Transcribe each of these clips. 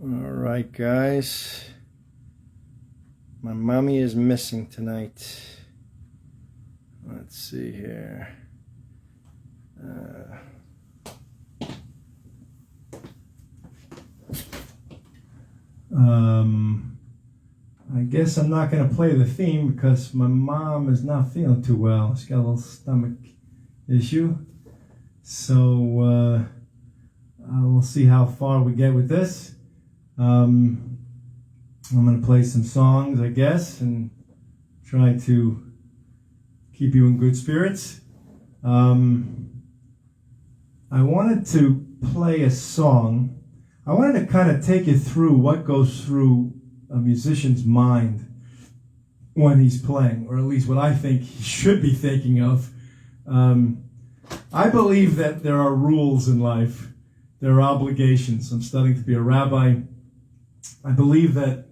All right, guys. My mommy is missing tonight. Let's see here. I guess I'm not going to play the theme because my mom is not feeling too well. She's got a little stomach issue. So we'll see how far we get with this. I'm going to play some songs, I guess, and try to keep you in good spirits. I wanted to play a song. I wanted to kind of take you through what goes through a musician's mind when he's playing, or at least what I think he should be thinking of. I believe that there are rules in life. There are obligations. I'm studying to be a rabbi. I believe that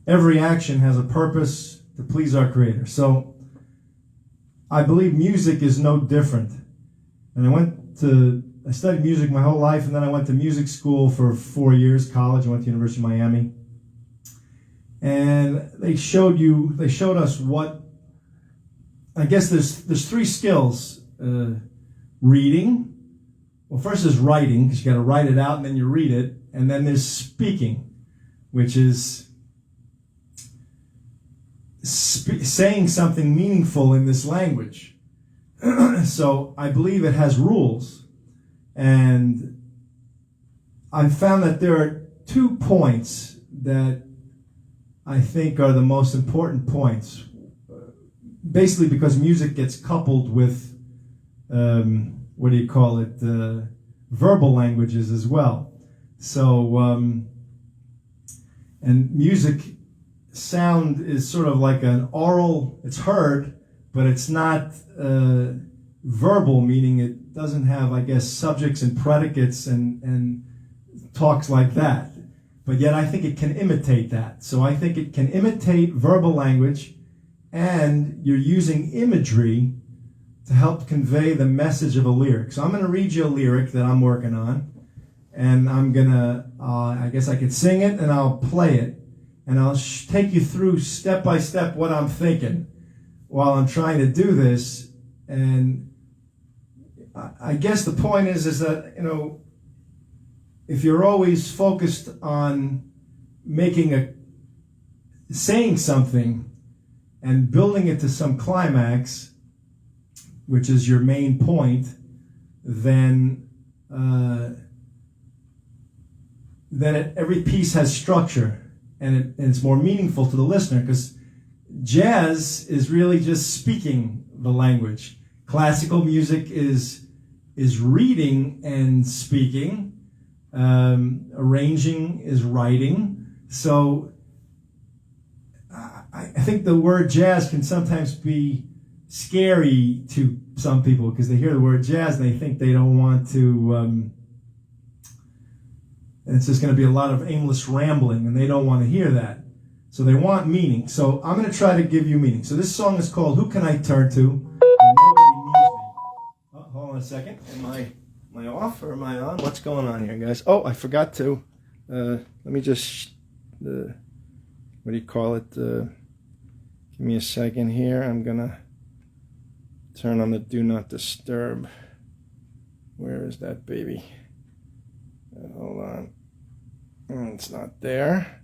every action has a purpose to please our Creator. So I believe music is no different. And I studied music my whole life, and then I went to music school for 4 years, college. I went to University of Miami. And they showed us what, I guess there's three skills. Reading. Well, first is writing, because you got to write it out and then you read it. And then there's speaking, which is saying something meaningful in this language. So I believe it has rules. And I found that there are 2 points that I think are the most important points. Basically because music gets coupled with, verbal languages as well. So, and music sound is sort of like an oral, it's heard, but it's not verbal, meaning it doesn't have, I guess, subjects and predicates and talks like that. But yet I think it can imitate that. So I think it can imitate verbal language, and you're using imagery to help convey the message of a lyric. So I'm going to read you a lyric that I'm working on, and I'm going to, I guess I could sing it and I'll play it, and I'll take you through step by step what I'm thinking while I'm trying to do this. And I guess the point is that, if you're always focused on saying something and building it to some climax, which is your main point, then every piece has structure, and it's more meaningful to the listener, because jazz is really just speaking the language. Classical music is reading and speaking. Arranging is writing. So I think the word jazz can sometimes be scary to some people, because they hear the word jazz and they think they don't want to, it's just going to be a lot of aimless rambling, and they don't want to hear that. So they want meaning. So I'm going to try to give you meaning. So this song is called Who Can I Turn To? And Nobody Needs Me. Oh, hold on a second. Am I off or am I on? What's going on here, guys? Oh, I forgot to. Let me just, give me a second here. I'm going to turn on the Do Not Disturb. Where is that baby? Hold on. It's not there.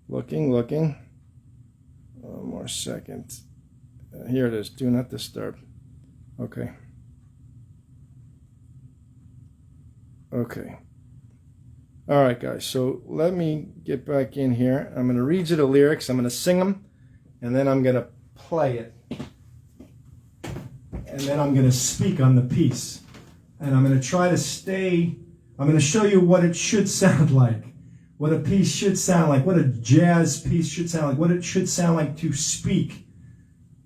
Looking. One more second. Here it is. Do Not Disturb. Okay. All right, guys. So let me get back in here. I'm going to read you the lyrics. I'm going to sing them, and then I'm going to play it. And then I'm going to speak on the piece. And I'm going to try to I'm going to show you what it should sound like. What a piece should sound like. What a jazz piece should sound like. What it should sound like to speak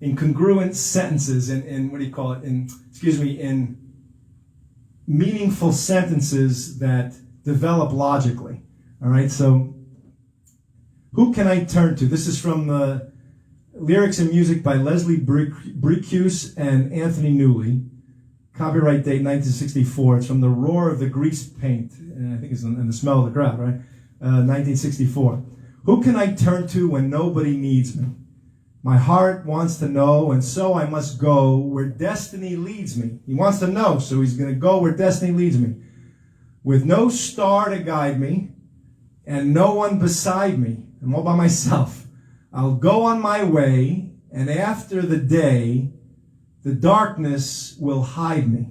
in congruent sentences. In meaningful sentences that develop logically. All right, so who can I turn to? This is from the lyrics and music by Leslie Bricusse and Anthony Newley, Copyright date 1964. It's from The Roar of the Grease Paint. I think it's in The Smell of the Crowd, right? 1964. Who can I turn to when nobody needs me? My heart wants to know, and so I must go where destiny leads me. He wants to know, so he's going to go where destiny leads me. With no star to guide me, and no one beside me. I'm all by myself. I'll go on my way, and after the day, the darkness will hide me.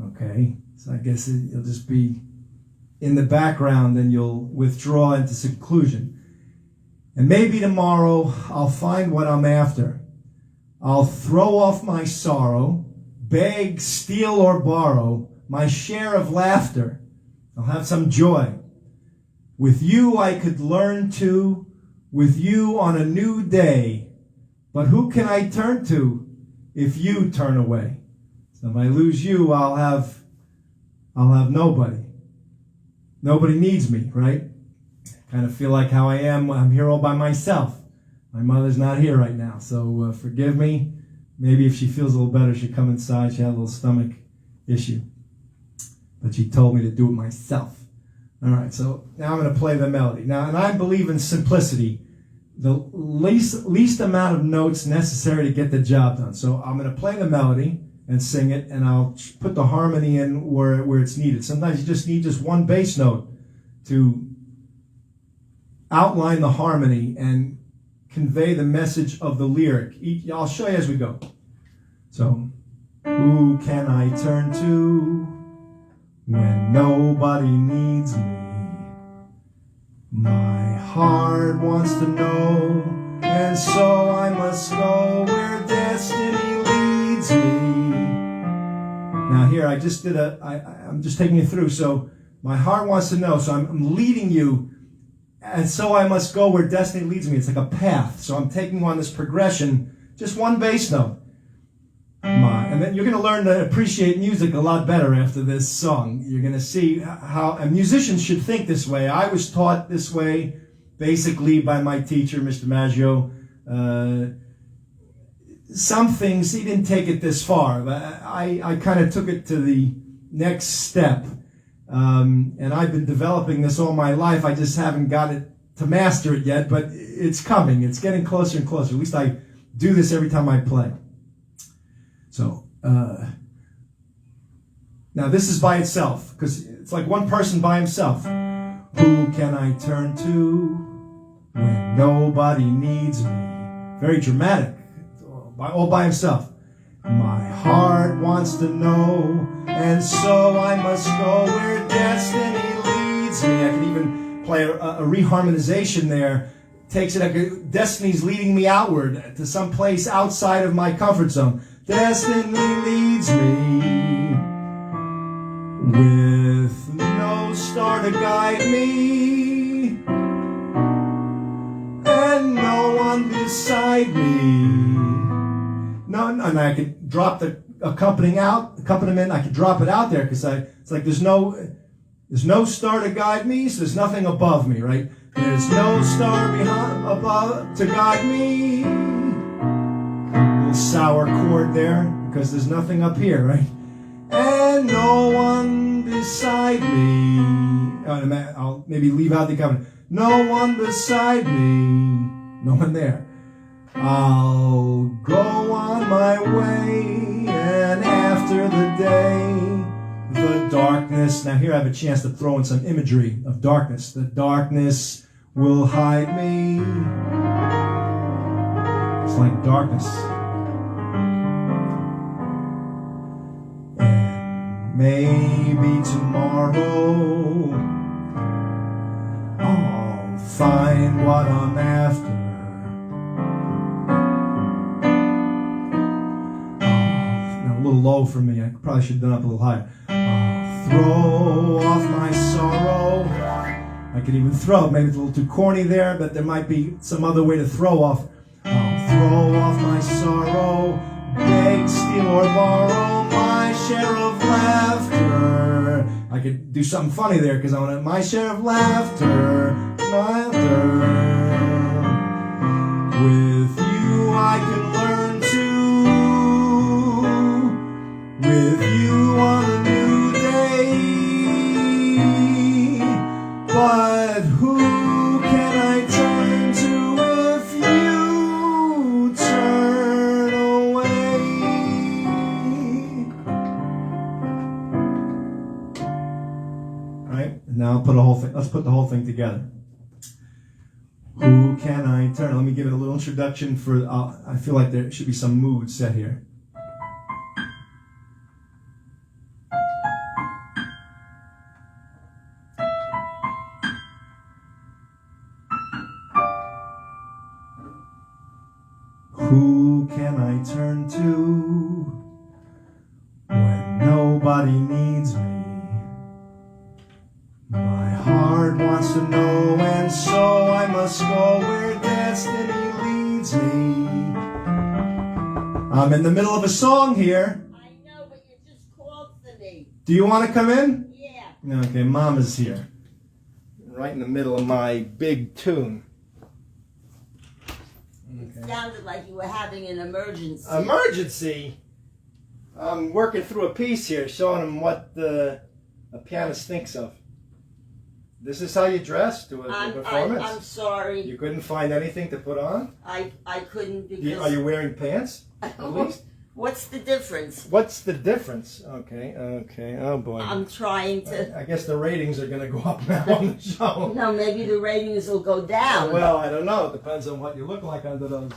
Okay, so I guess you'll just be in the background and you'll withdraw into seclusion. And maybe tomorrow I'll find what I'm after. I'll throw off my sorrow, beg, steal, or borrow my share of laughter. I'll have some joy. With you I could learn to, with you on a new day. But who can I turn to if you turn away? So if I lose you, I'll have nobody. Nobody needs me, right? Kind of feel like how I am. I'm here all by myself. My mother's not here right now, so forgive me. Maybe if she feels a little better, she'll come inside. She had a little stomach issue. But she told me to do it myself. All right, so now I'm going to play the melody. Now, and I believe in simplicity. The least amount of notes necessary to get the job done. So I'm going to play the melody and sing it, and I'll put the harmony in where it's needed. Sometimes you just need just one bass note to outline the harmony and convey the message of the lyric. I'll show you as we go. So, who can I turn to when nobody needs me? My heart wants to know, and so I must go where destiny leads me. Now here, I'm just taking you through. So my heart wants to know, so I'm leading you, and so I must go where destiny leads me. It's like a path. So I'm taking you on this progression, just one bass note. And then you're going to learn to appreciate music a lot better after this song. You're going to see how a musician should think this way. I was taught this way, basically, by my teacher, Mr. Maggio. Some things, he didn't take it this far. I kind of took it to the next step. And I've been developing this all my life. I just haven't got it to master it yet, but it's coming. It's getting closer and closer. At least I do this every time I play. So, now this is by itself, because it's like one person by himself. Who can I turn to when nobody needs me? Very dramatic, all by himself. My heart wants to know, and so I must go where destiny leads me. I can even play a reharmonization there. Takes it like destiny's leading me outward to some place outside of my comfort zone. Destiny leads me with no star to guide me and no one beside me. No, and I could drop the accompaniment. I could drop it out there because it's like there's no star to guide me, so there's nothing above me, right? There's no star above to guide me. Sour chord there because there's nothing up here, right? And no one beside me. I'll maybe leave out the comment. No one beside me. No one there. I'll go on my way, and after the day, the darkness. Now here I have a chance to throw in some imagery of darkness. The darkness will hide me. It's like darkness. Maybe tomorrow I'll find what I'm after. Now a little low for me. I probably should have done up a little higher. I'll throw off my sorrow. I could even throw. Maybe it's a little too corny there, but there might be some other way to throw off. I'll throw off my sorrow, beg, steal, or borrow my share of laughter. I could do something funny there because I want my share of laughter. With you I can learn to. With put a whole thing. Let's put the whole thing together. Who can I turn? Let me give it a little introduction for. I feel like there should be some mood set here. Who can I turn to when nobody needs me? My heart wants to know, and so I must go where destiny leads me. I'm in the middle of a song here. I know, but you just called for me. Do you want to come in? Yeah. Okay, Mama's here. Right in the middle of my big tune. It sounded like you were having an emergency. Emergency? I'm working through a piece here, showing him what a pianist thinks of. This is how you dress to a performance? I'm sorry. You couldn't find anything to put on? I couldn't because... Are you wearing pants? At least? What's the difference? What's the difference? Okay. Oh, boy. I'm trying to... I guess the ratings are going to go up now on the show. No, maybe the ratings will go down. Well, I don't know. It depends on what you look like under those.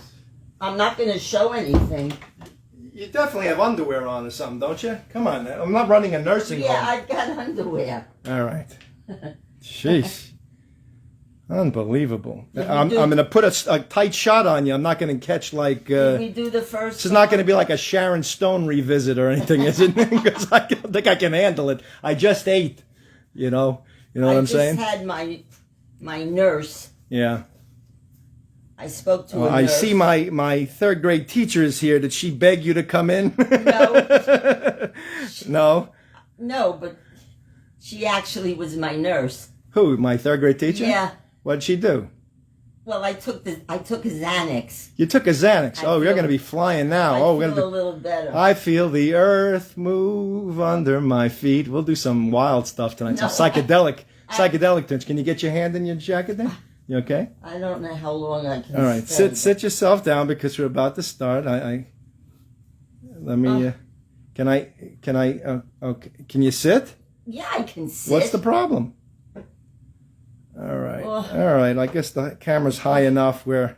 I'm not going to show anything. You definitely have underwear on or something, don't you? Come on. I'm not running a nursing home. Yeah, I've got underwear. All right. Sheesh. Unbelievable. I'm going to put a tight shot on you. I'm not going to catch like... Did we do the first This is not going to be like a Sharon Stone revisit or anything, is it? Because I don't think I can handle it. I just ate, you know what I'm saying? I just had my nurse. Yeah. I spoke to a nurse. I see my third grade teacher is here. Did she beg you to come in? No. No? No, but she actually was my nurse. Who, my third grade teacher? Yeah. What'd she do? Well, I took a Xanax. You took a Xanax. You're going to be flying now. I feel a little better. I feel the earth move under my feet. We'll do some wild stuff tonight. No, some psychedelic tunes. Can you get your hand in your jacket there? You okay? I don't know how long I can. All right, sit yourself down because we're about to start. Let me. Can you sit? Yeah, I can sit. What's the problem? All right. I guess the camera's high enough where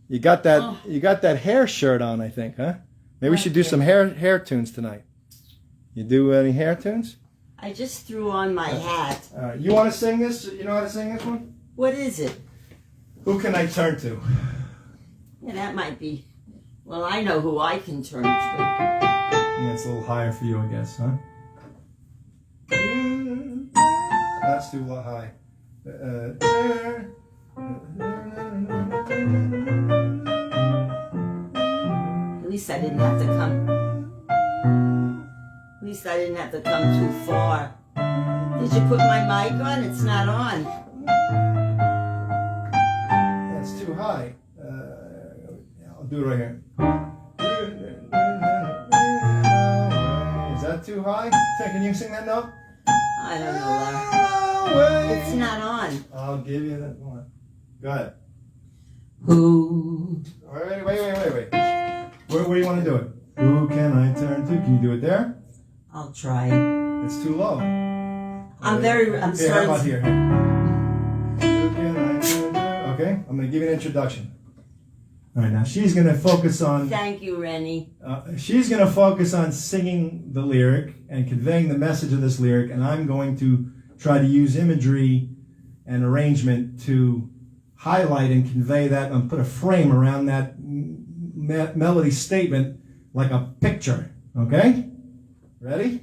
you got that. You got that hair shirt on, I think, huh? Maybe we should do some hair tunes tonight. You do any hair tunes? I just threw on my hat. All right. You want to sing this? You know how to sing this one? What is it? Who can I turn to? Yeah, that might be. Well, I know who I can turn to. Yeah, it's a little higher for you, I guess, huh? That's too high. At least I didn't have to come. At least I didn't have to come too far. Did you put my mic on? It's not on. That's too high. I'll do it right here. Is that too high? Can you sing that note? I don't know, Larry. It's not on. I'll give you that one. Go ahead. Who? Wait. Where do you want to do it? Who can I turn to? Can you do it there? I'll try. It's too low. I'm Here, sorry. how about here? Who can I turn to? Okay, I'm going to give you an introduction. All right, now she's going to focus on... Thank you, Rennie. She's going to focus on singing the lyric and conveying the message of this lyric, and I'm going to try to use imagery and arrangement to highlight and convey that and put a frame around that melody statement like a picture. Okay? Ready?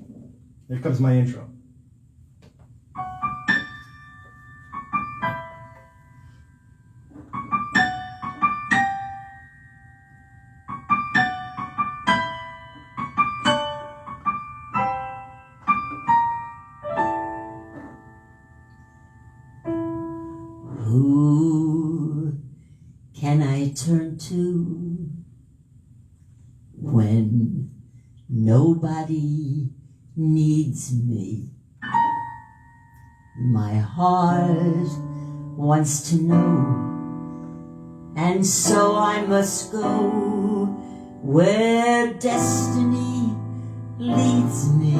Here comes my intro. Who can I turn to when nobody needs me? My heart wants to know, and so I must go where destiny leads me.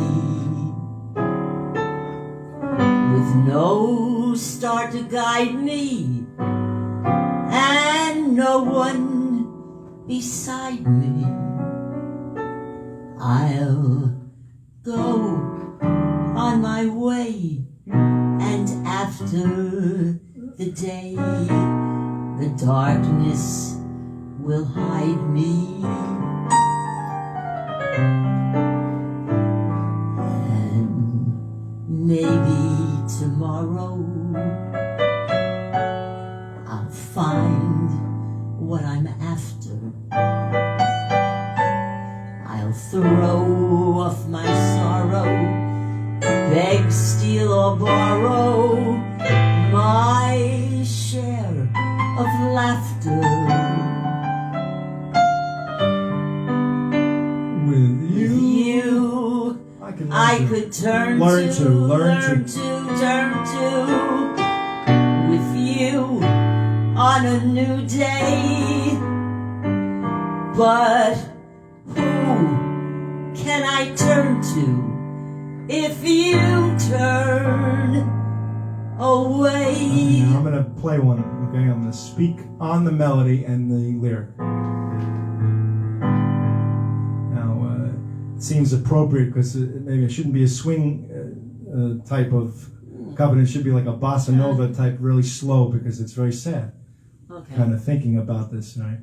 With no star to guide me, and no one beside me. I'll go on my way, and after the day, the darkness will hide me. And maybe tomorrow I'll find what I'm after. I'll throw off my sorrow, beg, steal, or borrow my share of laughter. With you, I could turn to. With you on a new day. But who can I turn to if you turn away? I'm going to play one, okay? I'm going to speak on the melody and the lyric. It seems appropriate because maybe it shouldn't be a swing type of covenant. It should be like a bossa nova type, really slow, because it's very sad. Okay. Kind of thinking about this, right?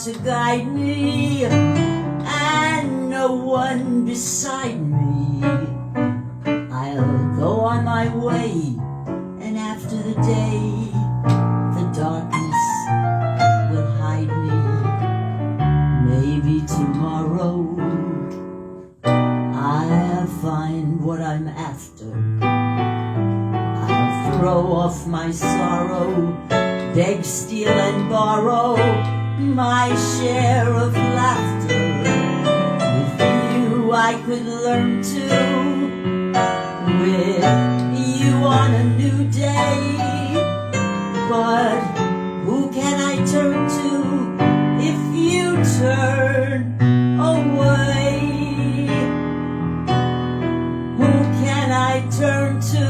To guide me, and no one beside me. I'll go on my way, and after the day, the darkness will hide me. Maybe tomorrow I'll find what I'm after. I'll throw off my sorrow, beg, steal, and borrow my share of laughter. With you I could learn to. With you on a new day. But who can I turn to if you turn away? Who can I turn to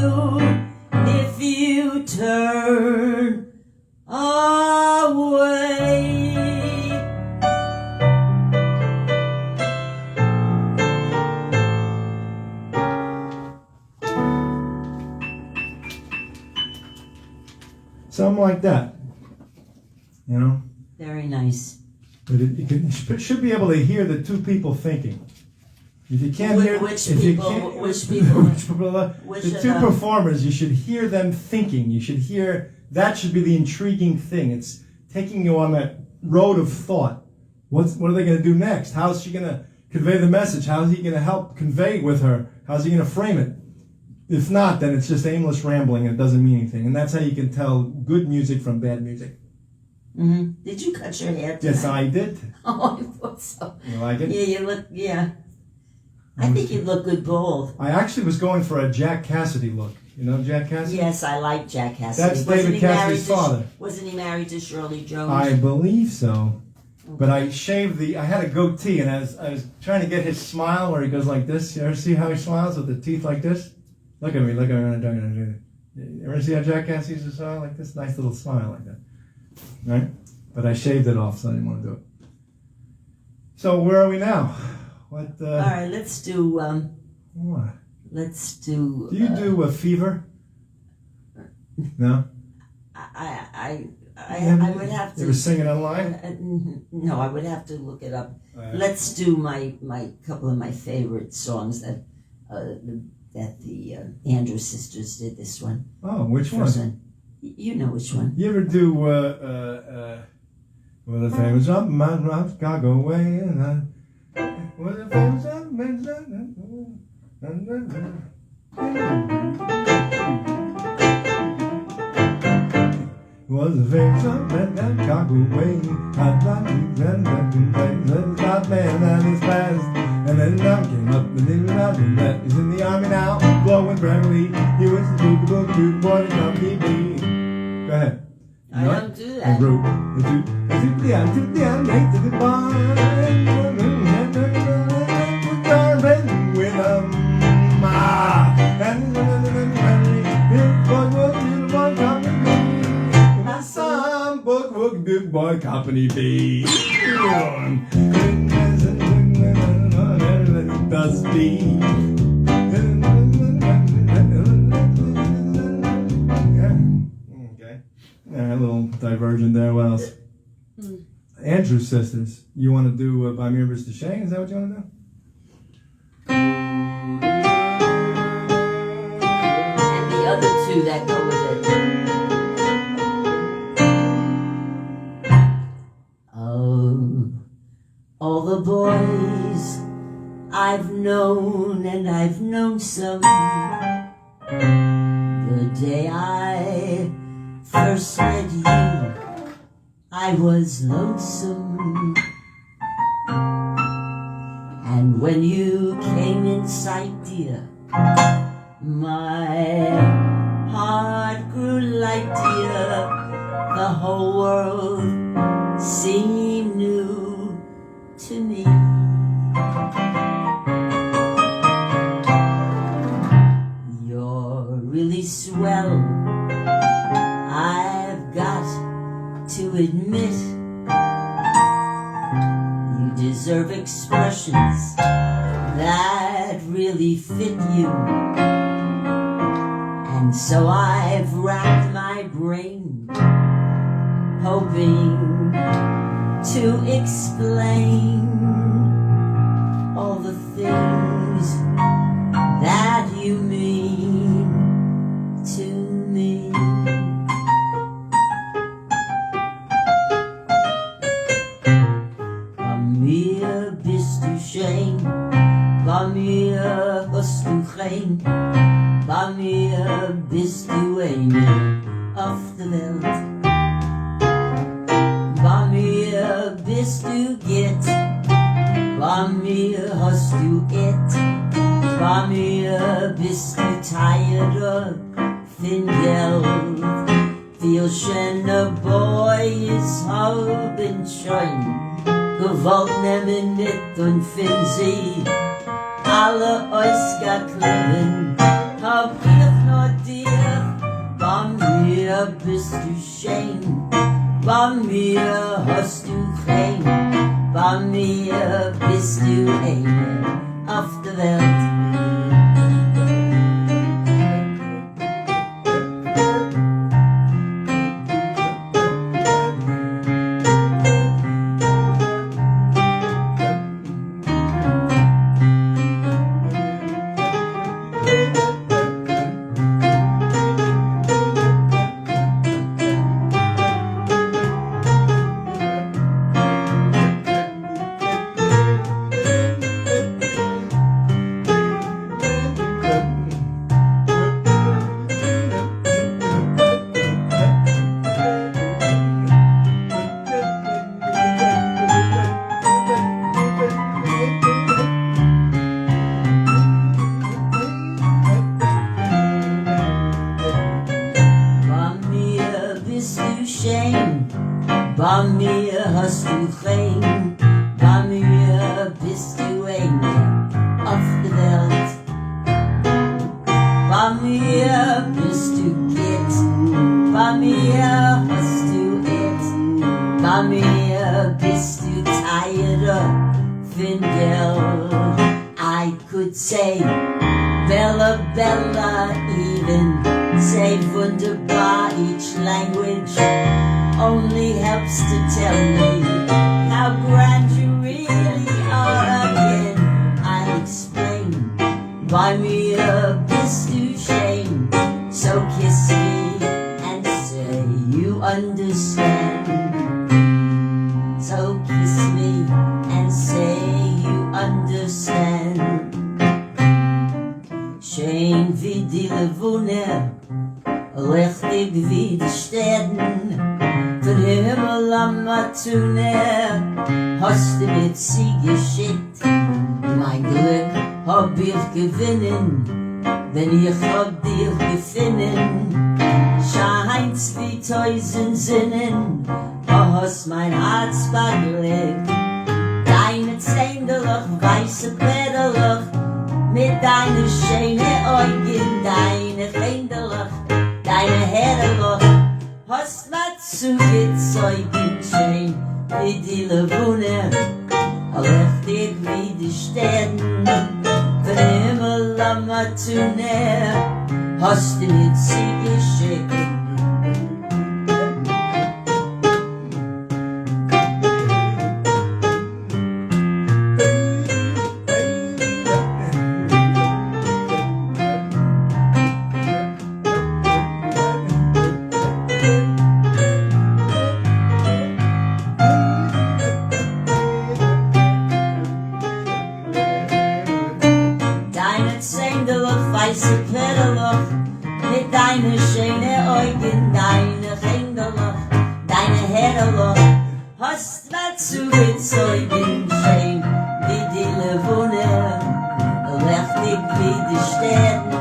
if you turn away? Something like that, you know. Very nice. But you should be able to hear the two people thinking. If you can't hear which if people, you can't, which people, the two performers, you should hear them thinking. You should hear that should be the intriguing thing. It's taking you on that road of thought. What are they going to do next? How is she going to convey the message? How is he going to help convey with her? How's he going to frame it? If not, then it's just aimless rambling and it doesn't mean anything. And that's how you can tell good music from bad music. Mm-hmm. Did you cut your hair tonight? Yes, I did. Oh, I thought so. You like it? Yeah, you look, yeah. I think you look good bald. I actually was going for a Jack Cassidy look. You know Jack Cassidy? Yes, I like Jack Cassidy. That's David Cassidy's father. Wasn't he married to Shirley Jones? I believe so. But I shaved I had a goatee, and I was trying to get his smile where he goes like this. You ever see how he smiles with the teeth like this? Look at me, look at me. You ever see how Jackass used to smile like this? Nice little smile like that. Right? But I shaved it off, so I didn't want to do it. So where are we now? What? All right, let's do. What? Let's do. Do you do a fever? No. I would have to. You ever sing it online? No, I would have to look it up. Let's do my couple of my favorite songs that the Andrews sisters did. This one. Oh, which First one? You know which one. You ever do well, the famous up my Chicago way and well, the famous up was the famous up Chicago way. I'd like to that man that is fast. And then down came up and then that he's in the army now, blowing Bradley. He was the Boogie boy to come be. Go ahead. I don't do that. I wrote the late to the bar. With and some book big boy company B. Does be. Okay. A little divergent there. What else? Andrews sisters. You want to do Bei Mir Bistu Shein? Is that what you want to do? And the other two that go with it. Oh, all the boys I've known, and I've known some. The day I first met you, I was lonesome. And when you came in sight, dear, my heart grew light, dear. The whole world seemed new to me. You're really swell, I've got to admit. You deserve expressions that really fit you. And so I've racked my brain, hoping to explain all the things that you mean to me. Bei mir bist du schön, bei mir hast du rein, bei mir bist du eine auf der Welt. Bei mir bist du geht, bei mir hast du it, bei mir bist du tired von Geld. Viel schöner Boy ist haben schon gewollt nehmen mit und finden sie alle ausgeklemmen. Hab ich nur dir, bei mir bist du schön, bei mir hast du kein, bei mir bist du eine auf der Welt. Bei mir hast du Shein, bei mir bist du eine auf der Welt. Bei mir bist du Kind, bei mir hast du it, bei mir bist du tired von Geld. I could say Bella Bella, even say wunderbar. Each language only helps to tell me how grand you really are. Again, I'll explain. Bei mir bist du Shein, so kiss me and say you understand. So kiss me and say you understand. Shein Vi Di Levone, richtig wie die Städten, für Himmel am Matune, hast du mit sie geschickt. Mein Glück hab ich gewinnen, denn ich hab dich gefunden. Scheint's wie tausend Sinnen, hast mein Herz bewegt. Deine Zändelach, weiße Blätterlach, mit deine schöne Augen, deine Händelach, deine Herrlach, hast mir zugezeugen, Shein Vi Di Levone, richtig wie die Sterne, für Himmel am Matune, hast du mit sie geschickt. Weiße Plätterloch, mit deine schöne Augen, deine Händelloch, deine Herrloch, hast mir zugezeugen, Shein Vi Di Levone, richtig wie die Sterne,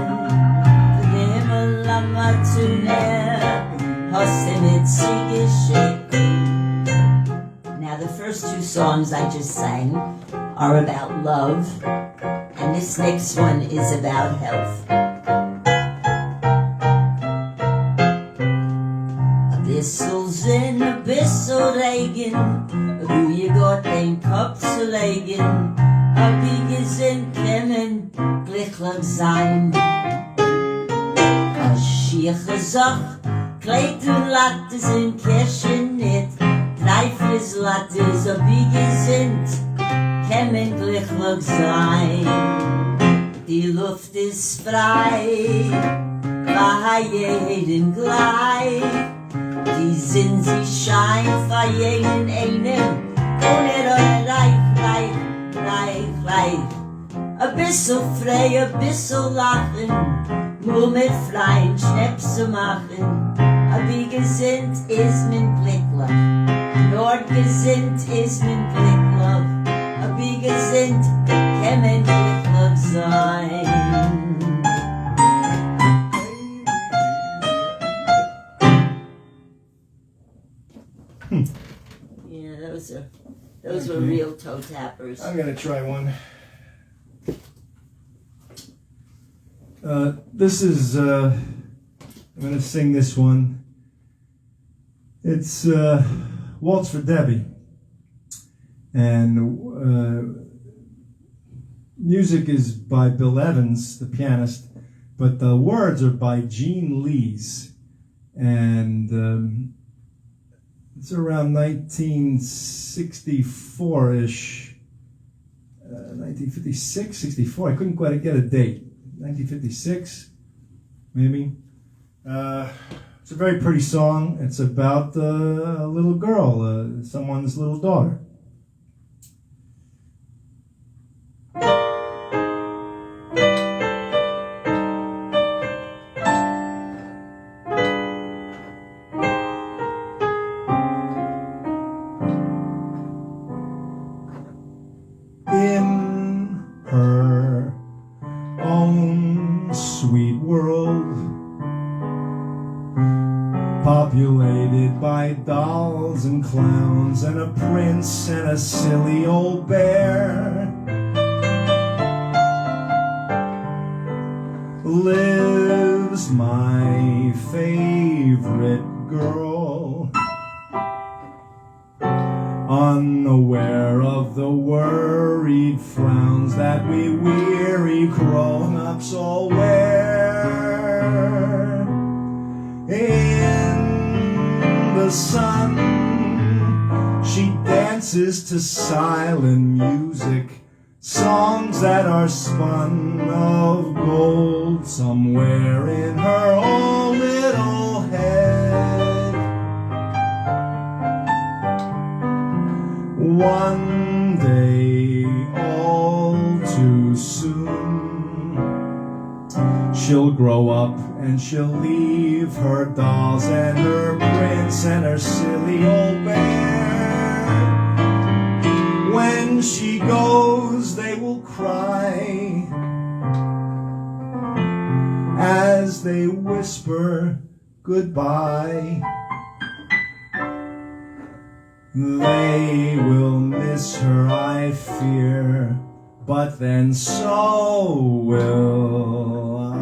für den Himmel am Matune, hast du mit sie geschickt. Now the first two songs I just sang are about love, and this next one is about health. A bissel Sinn, a bissel Regen, du je Gott den Kopf zu legen, Abi Gezunt können glücklich sein. A schieche Sach, Kleid und Latte sind Kirschen nicht, 3-4 Lattes, Abi Gezunt können glücklich sein. Die Luft ist frei, bei jedem gleich. Die Sinn, sie scheint für jeden einen, ohne reich. A bissl frei, a bissl lachen, nur mit freien Schnäpse machen. Abi Gezunt ist mein glücklich, nur gesinnt ist mein glücklich. Abi Gezunt kann man glücklich sein. Yeah, those were real toe tappers. I'm gonna try one. This is I'm gonna sing this one. It's Waltz For Debby, and music is by Bill Evans, the pianist, but the words are by Gene Lees, and it's around 1964-ish, 1956, 64. I couldn't quite get a date. 1956, maybe. It's a very pretty song. It's about a little girl, someone's little daughter. In her own sweet world, populated by dolls and clowns and a prince and a silly old bear, lives my favorite girl, unaware of the worried frowns that we weary grown-ups all wear. In the sun, she dances to silent music, songs that are spun of gold somewhere in her own little head. One day, all too soon, she'll grow up and she'll leave her dolls and her prince and her silly old bear. When she goes, they will cry as they whisper goodbye. They will miss her, I fear, but then so will I.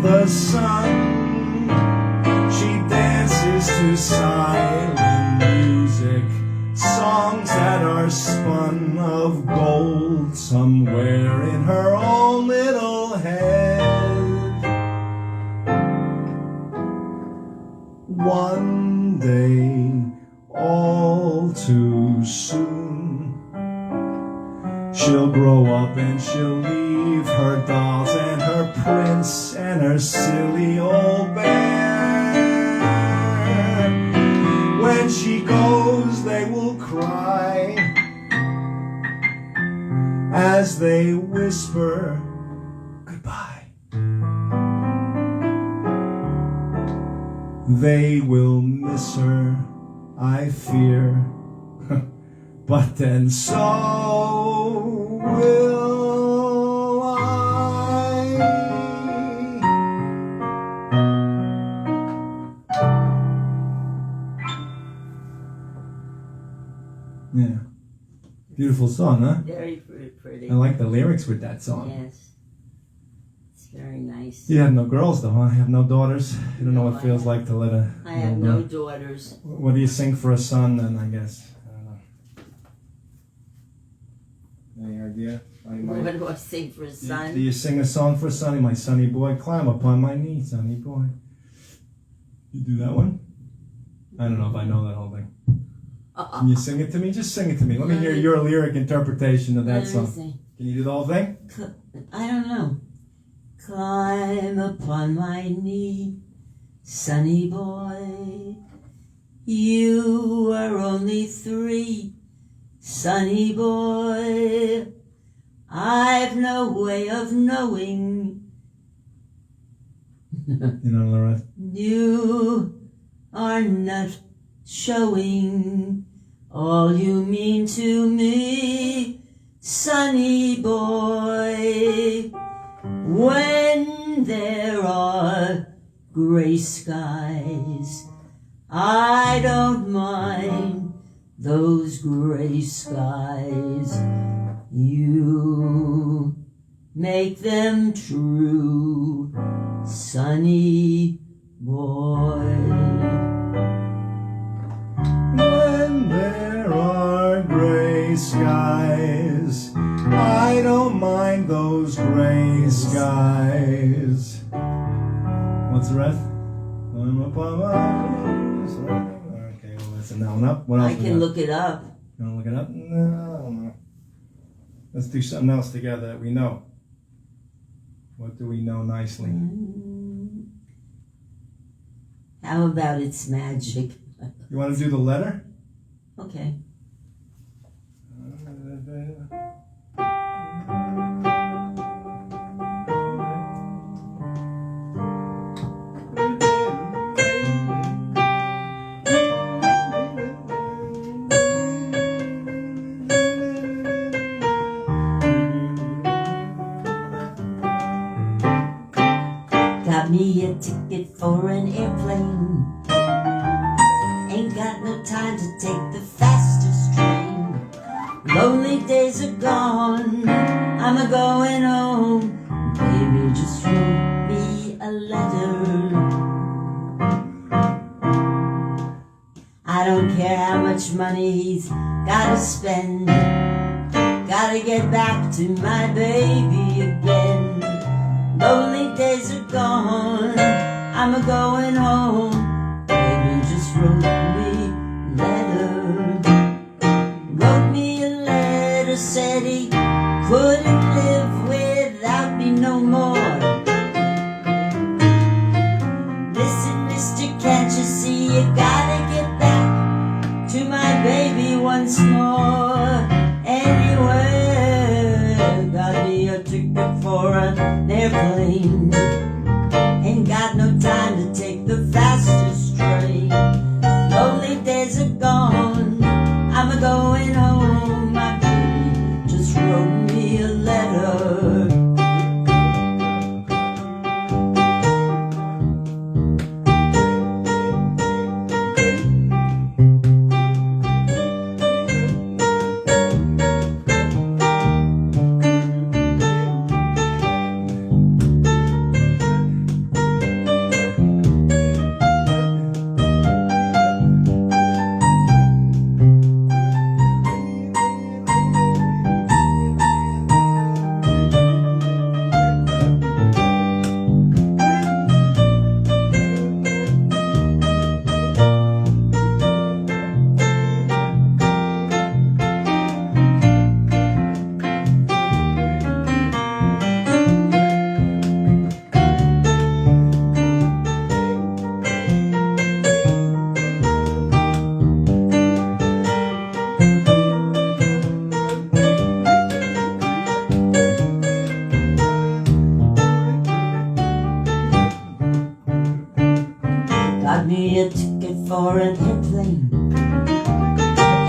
The sun, she dances to silent music, songs that are spun of gold somewhere in her own little head. One day, all too soon, she'll grow up and she'll leave her dolls and her prince and her silly old bear. When she goes, they will cry as they whisper goodbye. They will miss her, I fear, but then so will I. Yeah. Beautiful song, huh? Very pretty. I like the lyrics with that song. Yes. It's very nice. You have no girls, though, huh? You have no daughters? You don't know what it feels like to let a... I have no daughters. What do you sing for a son, then, I guess? I don't know. Any idea? What do I sing for a son? Do you sing a song for Sonny? My Sonny Boy, climb upon my knee, Sonny Boy. You do that one? I don't know if I know that whole thing. Can you sing it to me? Just sing it to me. Let me hear your lyric interpretation of that song. Can you do the whole thing? I don't know. Climb upon my knee, Sonny Boy. You are only 3, Sonny Boy. I've no way of knowing. You know the rest? You are not showing all you mean to me, Sonny Boy. When there are gray skies, I don't mind those gray skies. You make them true, Sonny Boy. When there are gray skies, I don't mind those gray skies. What's the rest? I'm upon my knees. Okay, well, Send that one up. What else? I can look it up. You want to look it up? No. Let's do something else together that we know. What do we know nicely? How about It's Magic? You want to do the letter? Okay. Got me a ticket for an airplane. Ain't got no time to take the fastest train. Lonely days are gone, I'm a going home. Baby, just wrote me a letter. I don't care how much money he's gotta spend. Gotta get back to my baby again. Lonely days are gone, I'm a going home. Baby just wrote me a letter. Wrote me a letter, said he couldn't live without me no more. Listen, mister, can't you see you gotta get back to my baby once more? Anyway, got me a ticket for an airplane. Ain't got no time to take the fastest train. Lonely days are gone, I'm a going home. My baby just wrote me a letter. Got me a ticket for an airplane.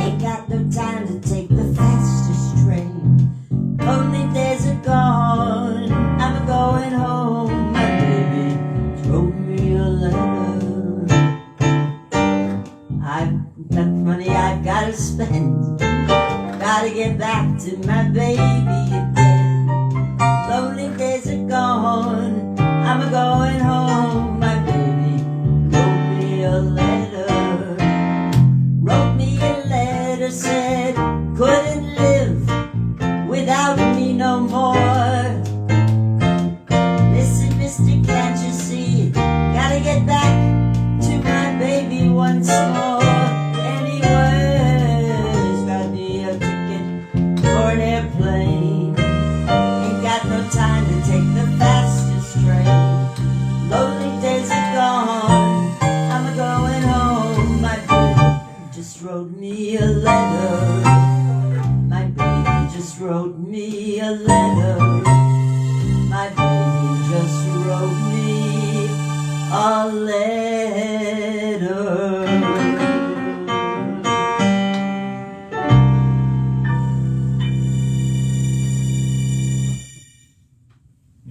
Ain't got no time to take the fastest train. Lonely days are gone, I'm a going home. My baby wrote me a letter. I've got money I've gotta spend. Gotta get back to my baby again. Lonely days are gone, I'm a going home. My baby wrote me a letter. Wrote me a letter, said couldn't live without me no more. Listen, mister, can't you see? Gotta get back to my baby once more. Anyways, got me a ticket for an airplane. Ain't got no time to take the fastest train. Lonely days are gone, I'm a going home. My baby just wrote me a letter. My baby just wrote me a letter. My baby just wrote me a letter.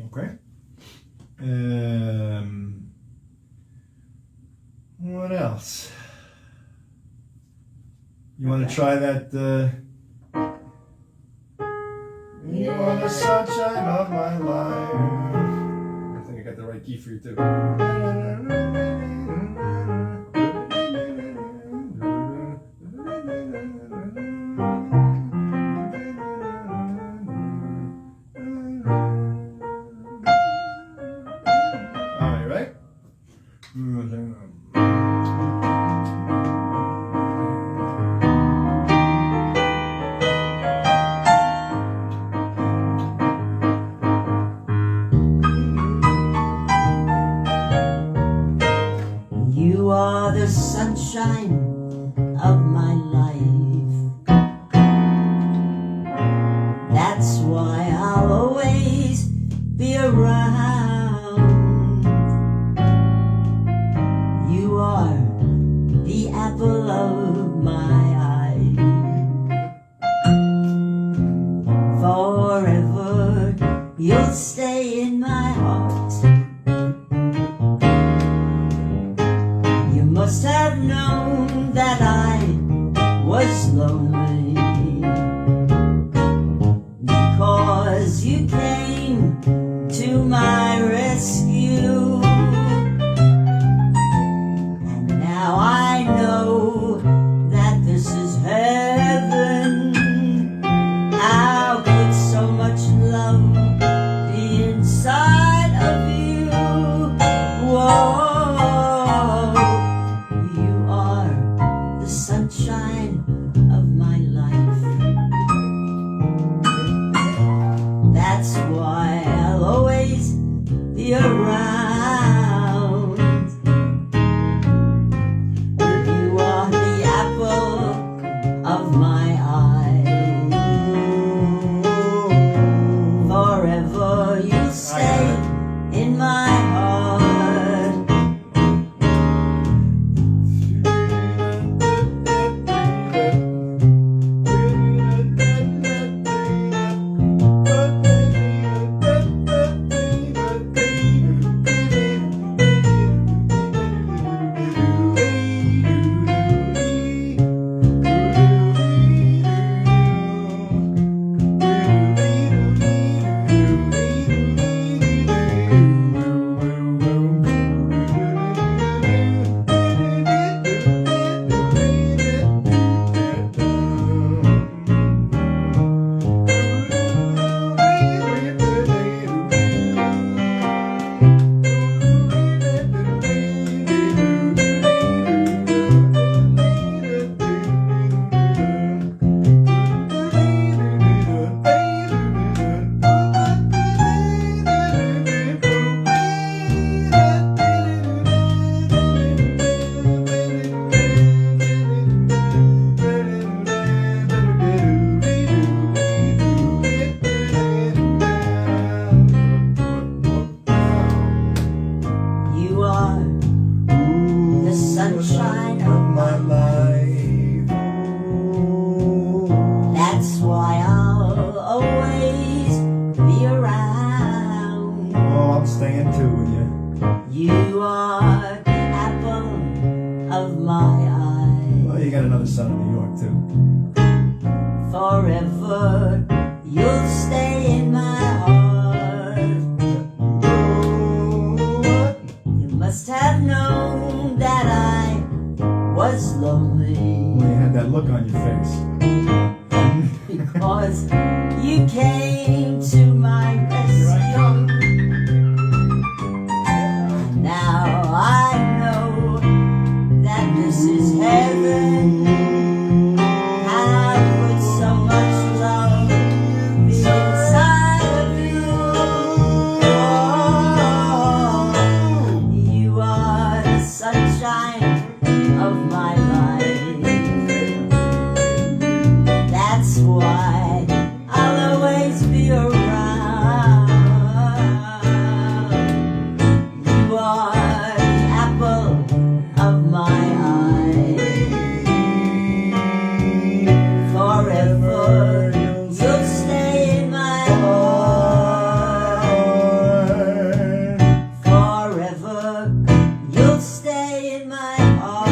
Okay. What else? You want to try that? You are the sunshine of my life. I think I got the right key for you too. All right, right? of my eyes. Forever you'll stay in my heart. You must have known that I was lonely, because you came to my rescue. And now I know that this is heaven. How could so much love be inside of you? Whoa, you are the sunshine of my life. That's why I'll always be around. You are the apple of my eye. Forever you'll stay in my heart. You are the sunshine of my life. That's why I'll always be around. Oh, I'm staying too with you. You are the apple of my eye. Well, you got another son in New York too. Forever you'll stay in my heart. You must have known that I was lonely, When you had that look on your face. because you came to my rescue. Now I know that this is heaven. How could so much love be inside of you? Oh, you are the sunshine of my life. That's why I'll always be around. You are the apple of my eye. Forever you'll stay in my heart. Forever you'll stay in my heart.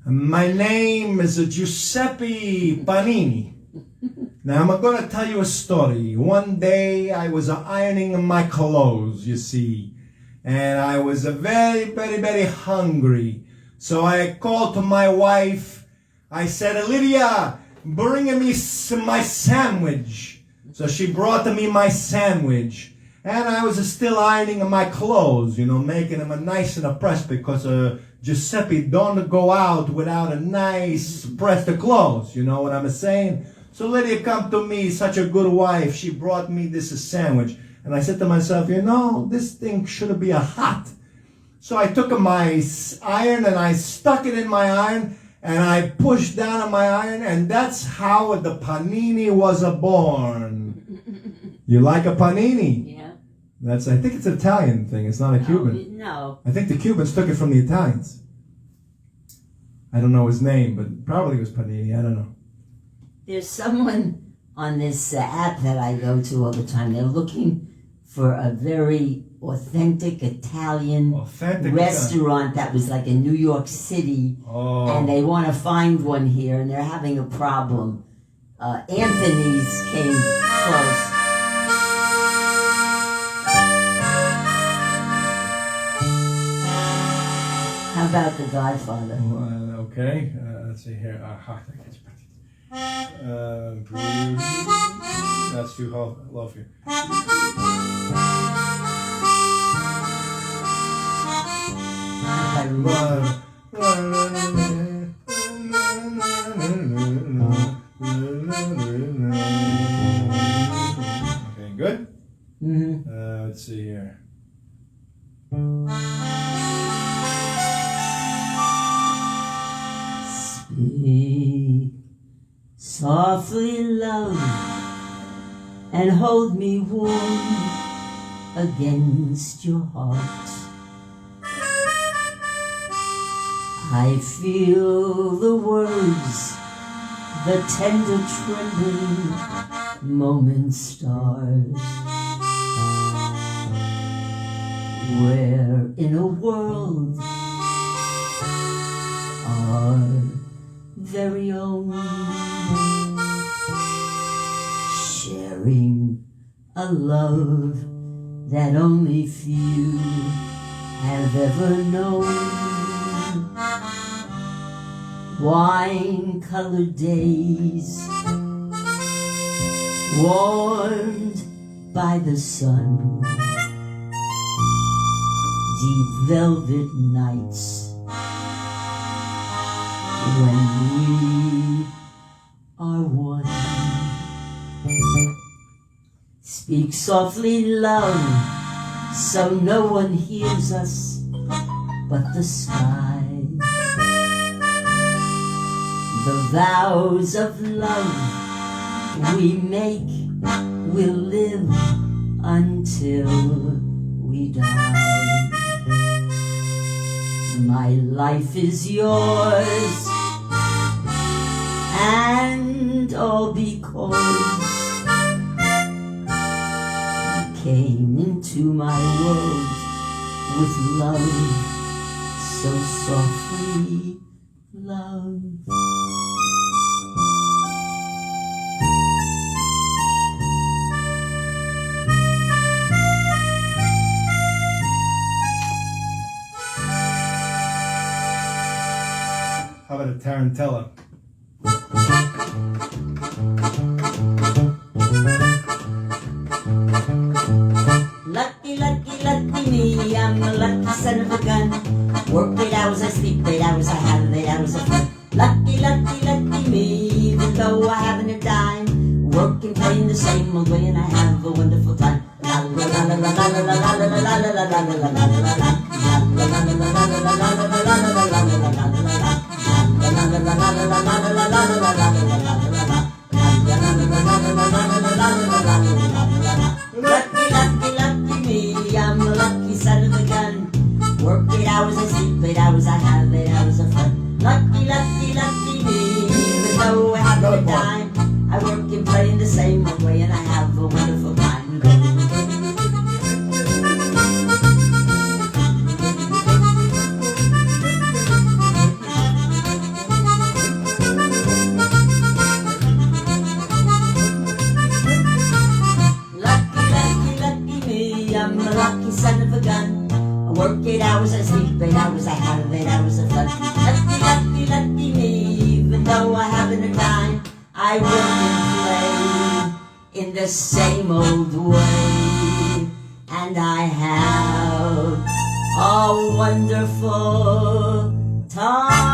My name is Giuseppe Panini. Now I'm going to tell you a story. One day I was ironing my clothes, you see, and I was very, very, very hungry. So I called to my wife. I said, Lydia, bring me my sandwich. So she brought me my sandwich. And I was still ironing my clothes, you know, making them nice and pressed, because Giuseppe don't go out without a nice pressed clothes, you know what I'm saying? So Lydia come to me, such a good wife. She brought me this sandwich. And I said to myself, this thing should be a hot. So I took my iron and I stuck it in my iron and I pushed down on my iron, and that's how the panini was born. You like a panini? Yeah. I think it's an Italian thing. It's not a Cuban. No. I think the Cubans took it from the Italians. I don't know his name, but probably it was Panini. I don't know. There's someone on this app that I go to all the time. They're looking for a very authentic Italian restaurant that was like in New York City, and they want to find one here, and they're having a problem. Anthony's came close. How about The Godfather? Okay, let's see here. That's too low for you. Okay, good? Mm-hmm. Let's see here. Speak softly, love, and hold me warm against your heart. I feel the words, the tender trembling moment stars. We're in a world our very own, sharing a love that only few have ever known. Wine-colored days, warmed by the sun, deep velvet nights when we are one. Speak softly, love, so no one hears us but the sky. The vows of love we make will live until we die. My life is yours, and all because you came into my world with love, so softly, love. How about a Tarantella? Lucky, lucky, lucky me, I'm a lucky son of a gun. Work 8 hours, I sleep 8 hours, I have 8 hours of fun. Lucky, lucky, lucky me, even though I haven't a dime. Working, playing the same old way, and I have a wonderful time. La la la la la la la la la la la la la la la la la. Lucky, lucky, lucky me, I'm a lucky son of a gun. Work 8 hours, I sleep 8 hours, I have 8 hours of fun. Lucky, lucky, lucky me, even though I have no time. I work and play in the same old way, and I have a wonderful time. I'm a lucky son of a gun. I work 8 hours, I sleep 8 hours, I have 8 hours of fun. Lucky, lucky, lucky me, even though I haven't a dime. I work and play in the same old way, and I have a wonderful time.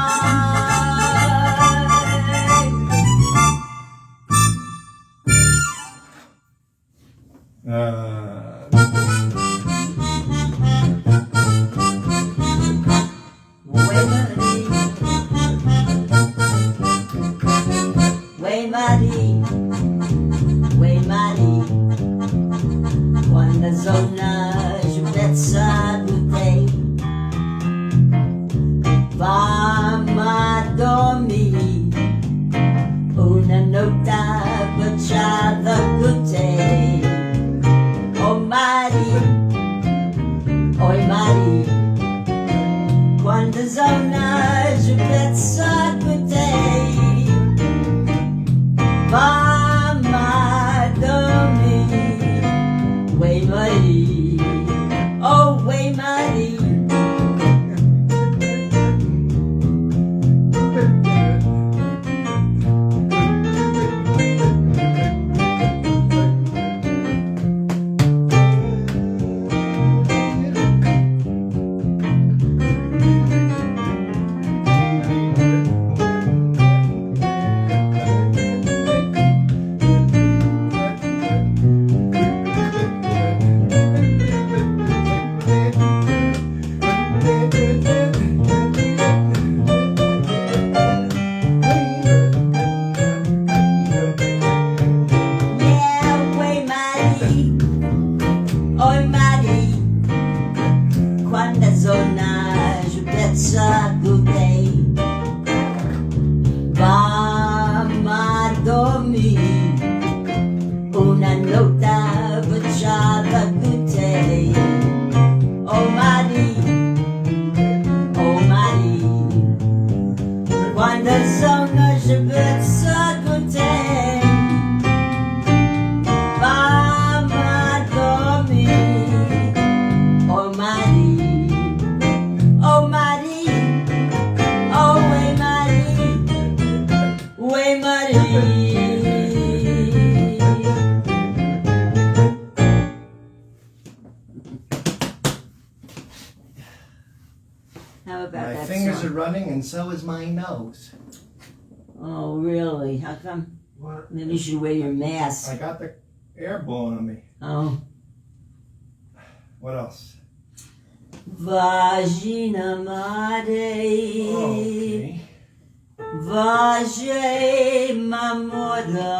mari, quando saunage pezza cotei, va ma domi, way mari, oh way mari. My fingers are running, and so is my nose. Oh, really? How come? What? Maybe you should wear your mask. I got the air blowing on me. Oh. What else? Vagina mare. Okay. Vage mamora.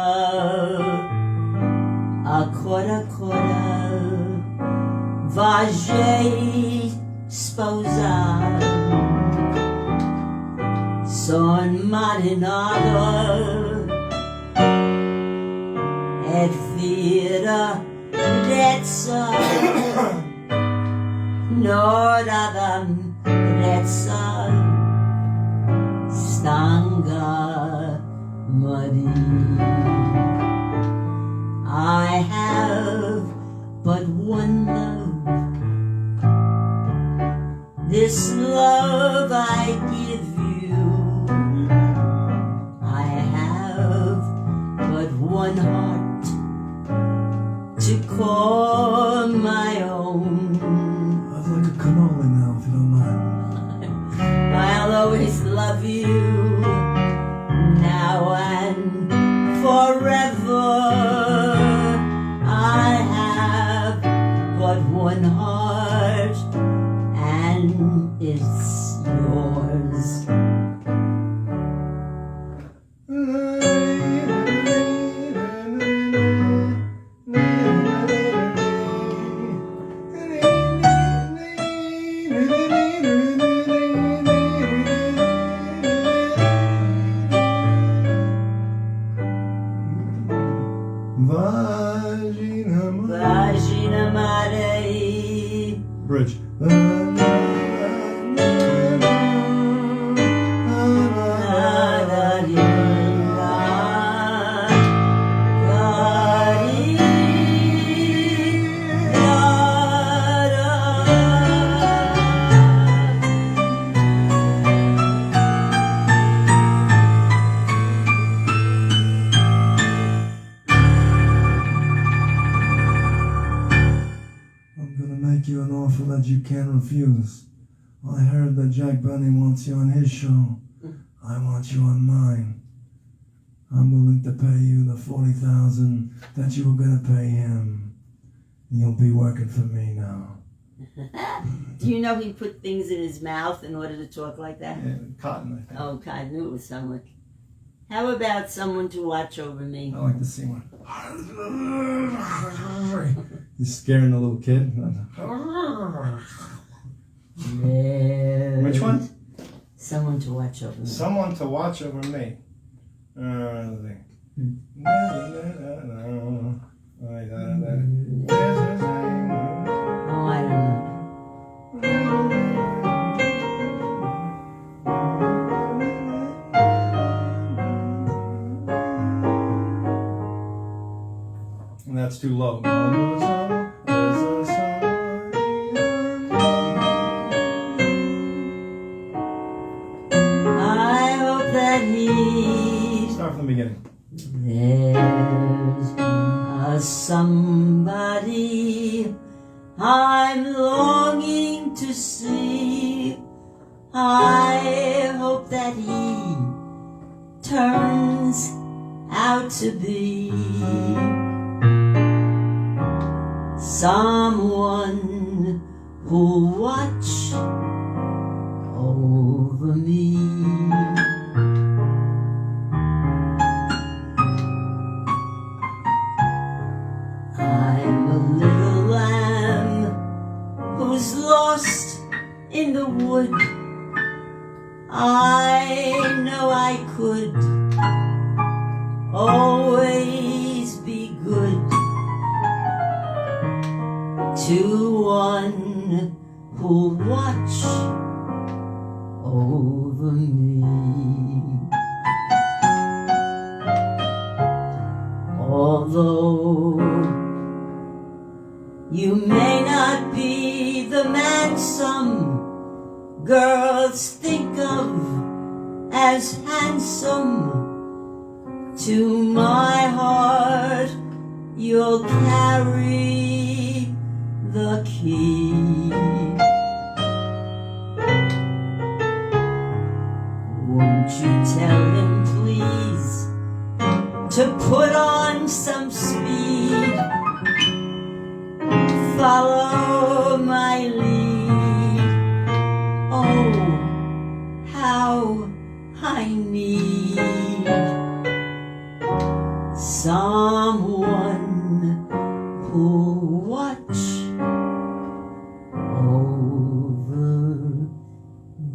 Acora cora. Vage sposa. Son marinaro et vira rezza noradam rezza stanga mari. I have but one love, this love I give you. One heart to call my own. I'd like a cannoli now, if you don't mind. I'll always love you, now and forever. I have but one heart, and it's yours. Vagina mare. Bridge. You an offer that you can't refuse. I heard that Jack Benny wants you on his show. I want you on mine. I'm willing to pay you the $40,000 that you were gonna pay him. You'll be working for me now. Do you know he put things in his mouth in order to talk like that? Yeah, cotton, I think. Oh, God, I knew it was someone. How about someone to watch over me? I like to see one. You're scaring the little kid? Yeah. Which one? Someone to watch over me. Someone to watch over me. Let's see. Oh, I don't know. that's too low. I hope that he... Start from the beginning. There's a somebody I'm longing to see. I hope that he turns out to be someone who'll watch over me. I'm a little lamb who's lost in the wood. I know I could always be good to one who'll watch over me. Although you may not be the man some girls think of as handsome, to my heart you'll carry the key. Won't you tell him please to put on some speed, follow my lead. Oh, how I need someone who'll watch over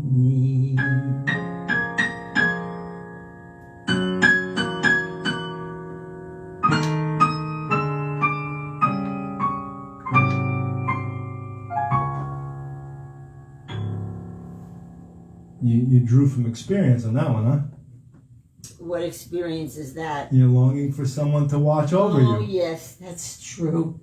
me. You drew from experience on that one, huh? What experience is that? You're longing for someone to watch over you. Oh, yes, that's true.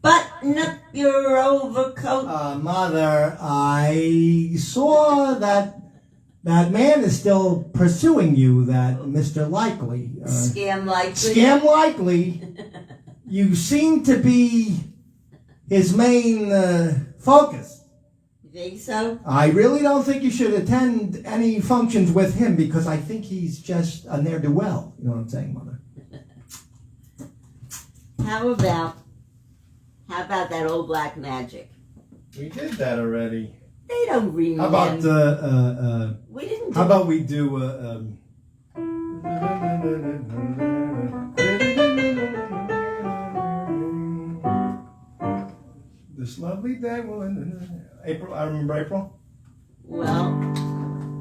Button up your overcoat. Mother, I saw that man is still pursuing you, that Mr. Likely. Scam likely. Scam Likely. You seem to be his main focus. You think so? I really don't think you should attend any functions with him because I think he's just a ne'er-do-well. You know what I'm saying, Mother? How about that old black magic? We did that already. They don't remember. How about we didn't. how about we do this lovely day will April. I remember April. Well,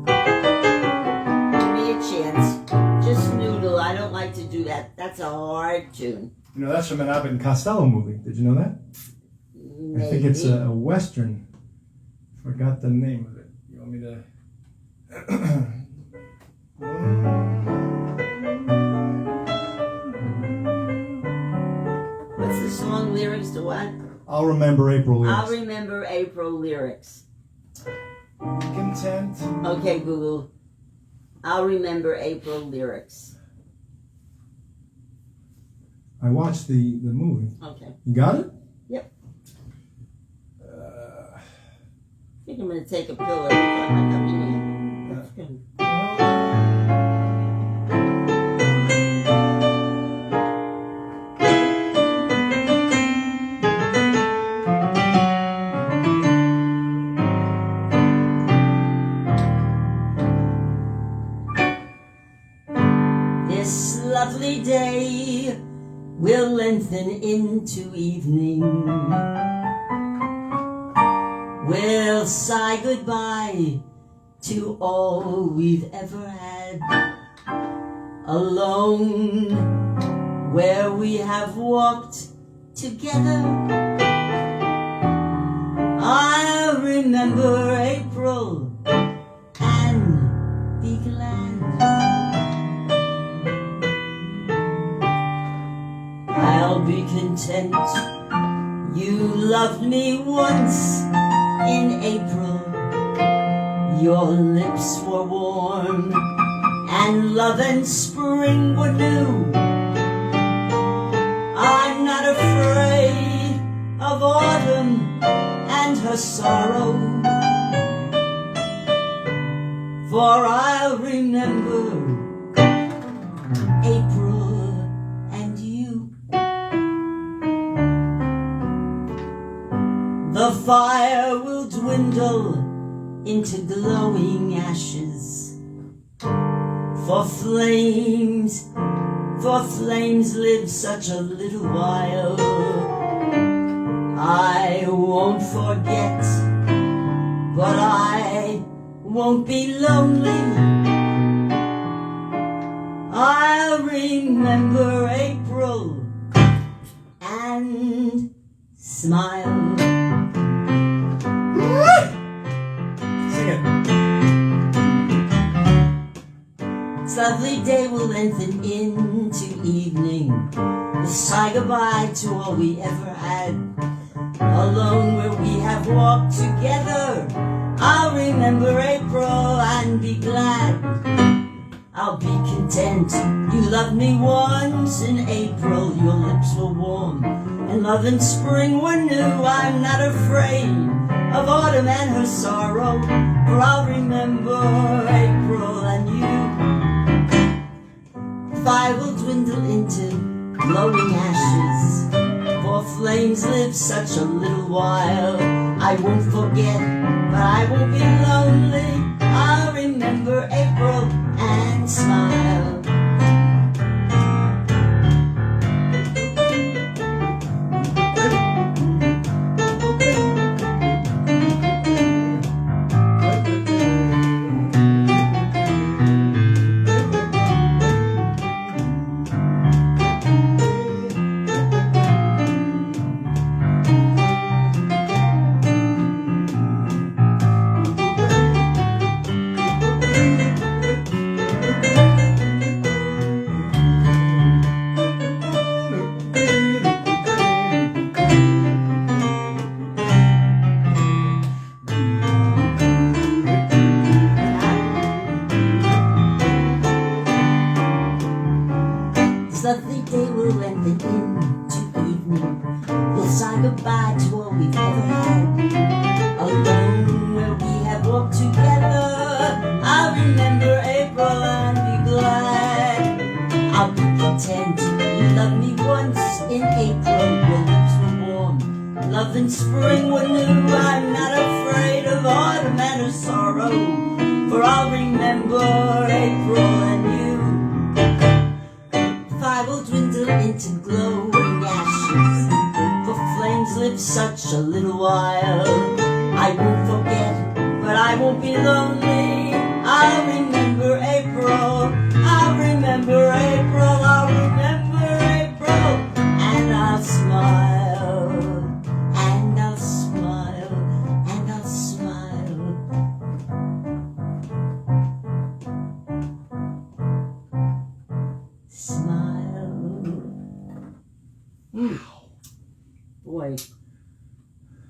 give me a chance. Just noodle. I don't like to do that. That's a hard tune. You know, that's from an Abbott and Costello movie. Did you know that? Maybe. I think it's a Western. Forgot the name of it. You want me to? What's the song lyrics to what? I'll remember April lyrics. I'll remember April lyrics. Content. Okay, Google. I'll remember April lyrics. I watched the movie. Okay. You got it? Yep. I think I'm going to take a pill every time I come in here. That's good. This lovely day will lengthen into evening. We'll sigh goodbye to all we've ever had. Alone, where we have walked together. I remember April and be I'll be content. You loved me once in April. Your lips were warm and love and spring were new. I'm not afraid of autumn and her sorrow, for I'll remember April and you. The fire will dwindle into glowing ashes, for flames live such a little while. I won't forget, but I won't be lonely. I'll remember April and smile. Sing it. This lovely day will lengthen into evening. We'll say goodbye to all we ever had. Alone where we have walked together, I'll remember April and be glad. I'll be content. You loved me once in April. Your lips were warm and love and spring were new. I'm not afraid of autumn and her sorrow, for I'll remember April and you. Fire will dwindle into glowing ashes, for flames live such a little while. I won't forget, but I won't be lonely. I'll remember April and smile.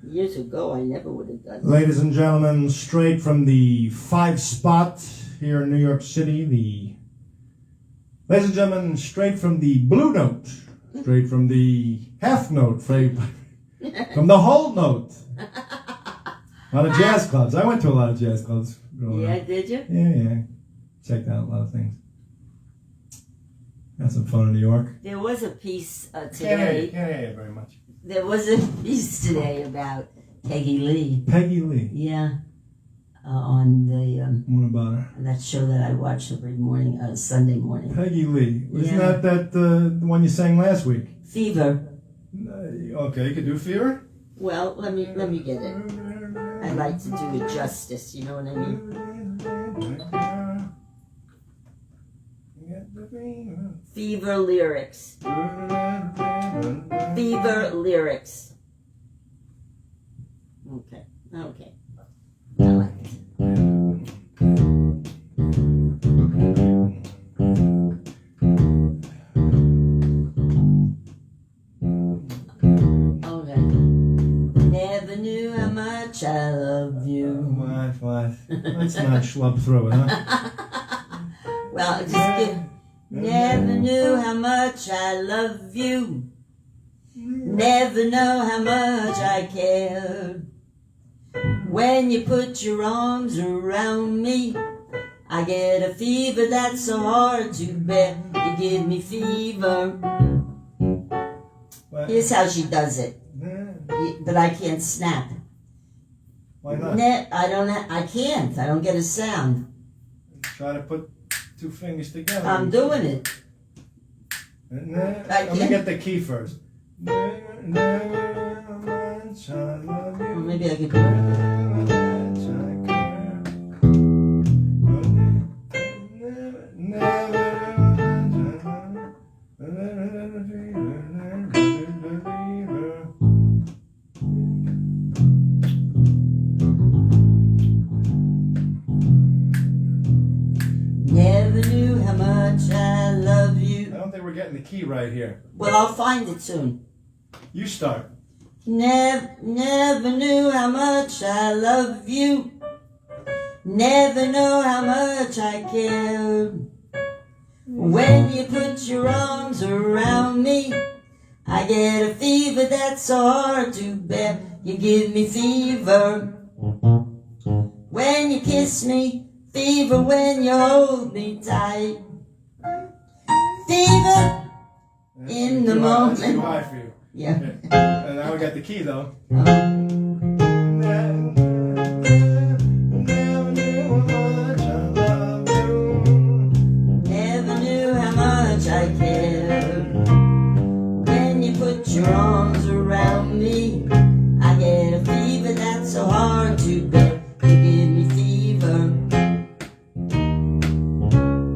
Years ago, I never would have done that. Ladies and gentlemen, straight from the 5 spot here in New York City, ladies and gentlemen, straight from the blue note, straight from the half note, from the whole note. A lot of jazz clubs. I went to a lot of jazz clubs growing up. Did you? Yeah. Checked out a lot of things. Had some fun in New York. There was a piece today. Can't hear you very much. There was a piece today about Peggy Lee. Peggy Lee. Yeah. On the What about her? that show that I watch every morning, Sunday morning. Peggy Lee. Wasn't Yeah. that the one you sang last week? Fever. Okay, you could do Fever? Well, let me get it. I'd like to do it justice. You know what I mean? Fever lyrics. Fever lyrics. Okay. I like it. much I love you. What? Let's not schlub through it, huh? Well, just give. Never knew how much I love you. Never know how much I cared. When you put your arms around me, I get a fever that's so hard to bear. You give me fever. What? Here's how she does it. But I can't snap. Why not? I can't. I don't get a sound. Try to put 2 fingers together. I'm doing it. Let me get the key first. Well, maybe I could do it. Never knew how much I love you. I don't think we're getting the key right here. Well, I'll find it soon. You start. Never knew how much I love you. Never know how much I care. When you put your arms around me, I get a fever that's so hard to bear. You give me fever when you kiss me, fever when you hold me tight. Fever in the moment. That's too high for you. Yeah. And now we got the key though. Never knew how much I cared. When you put your arms around me, I get a fever that's so hard to bear. You give me fever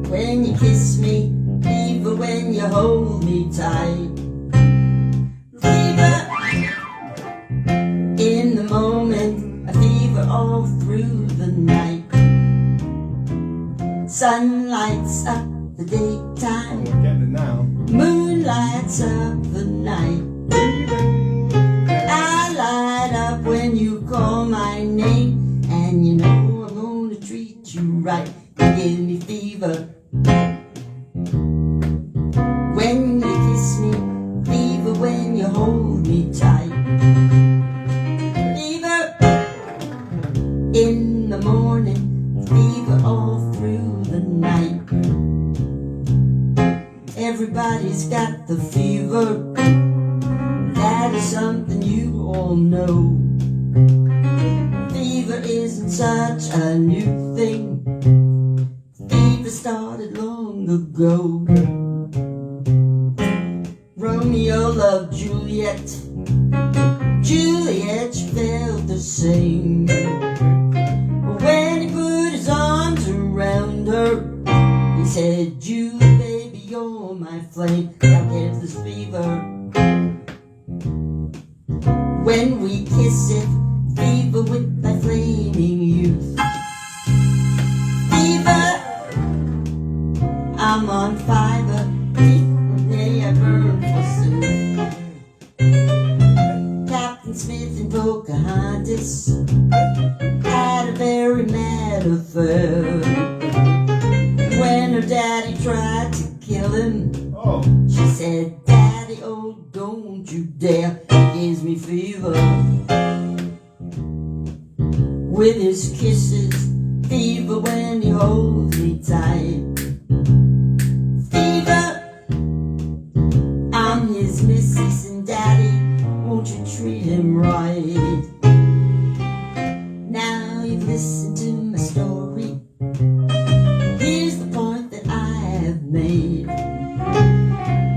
when you kiss me, fever when you hold me tight. Fever in the moment, a fever all through the night. Sun lights up the daytime, We're getting it now. moon lights up the night. I light up when you call my name, and you know I'm gonna treat you right. You give me fever when you kiss me, fever when you hold me tight. Fever in the morning, fever all through the night. Everybody's got the fever, that is something you all know. Fever isn't such a new thing, fever started long ago. Romeo loved Juliet, Juliet she felt the same. When he put his arms around her, he said, Julie, baby, you're my flame. I get this fever when we kiss it, fever with thy flaming youth. Fever, I'm on fire, nay I burn forsooth. Captain Smith and Pocahontas had a very mad affair. When her daddy tried to kill him, Oh. she said, Daddy, oh, don't you dare. He gives me fever with his kisses, fever when he holds me tight. Fever, I'm his missus, and Daddy, won't you treat him right? Now you've listened to my story. Here's the point that I have made.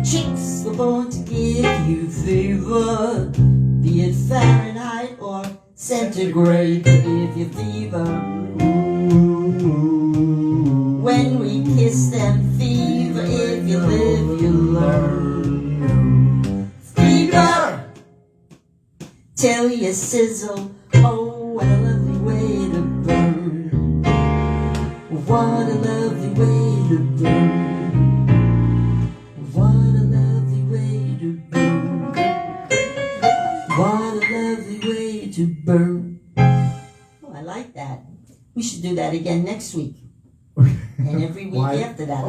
Chicks were born to give you fever, be it Fahrenheit or centigrade. They give you fever when we kiss them. Fever, if you live, you learn. Fever till you sizzle. Oh, what a lovely way to burn. What a lovely way to burn. What a lovely way to burn. What a lovely way to burn. We should do that again next week. And every week after that.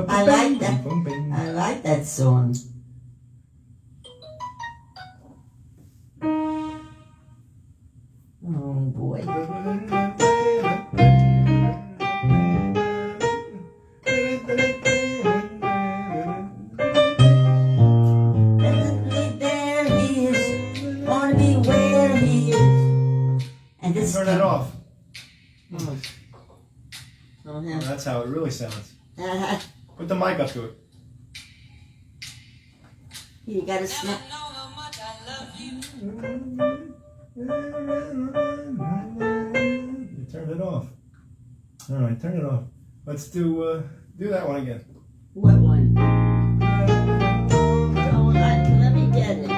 I like that. I like that song. Oh boy. There he is. Wanna be where he is. And this Turn it off. Oh, yeah. That's how it really sounds. Put the mic up to it. You gotta snap. You turned it off. All right, turn it off. Let's do that one again. What one? Oh, let me get it.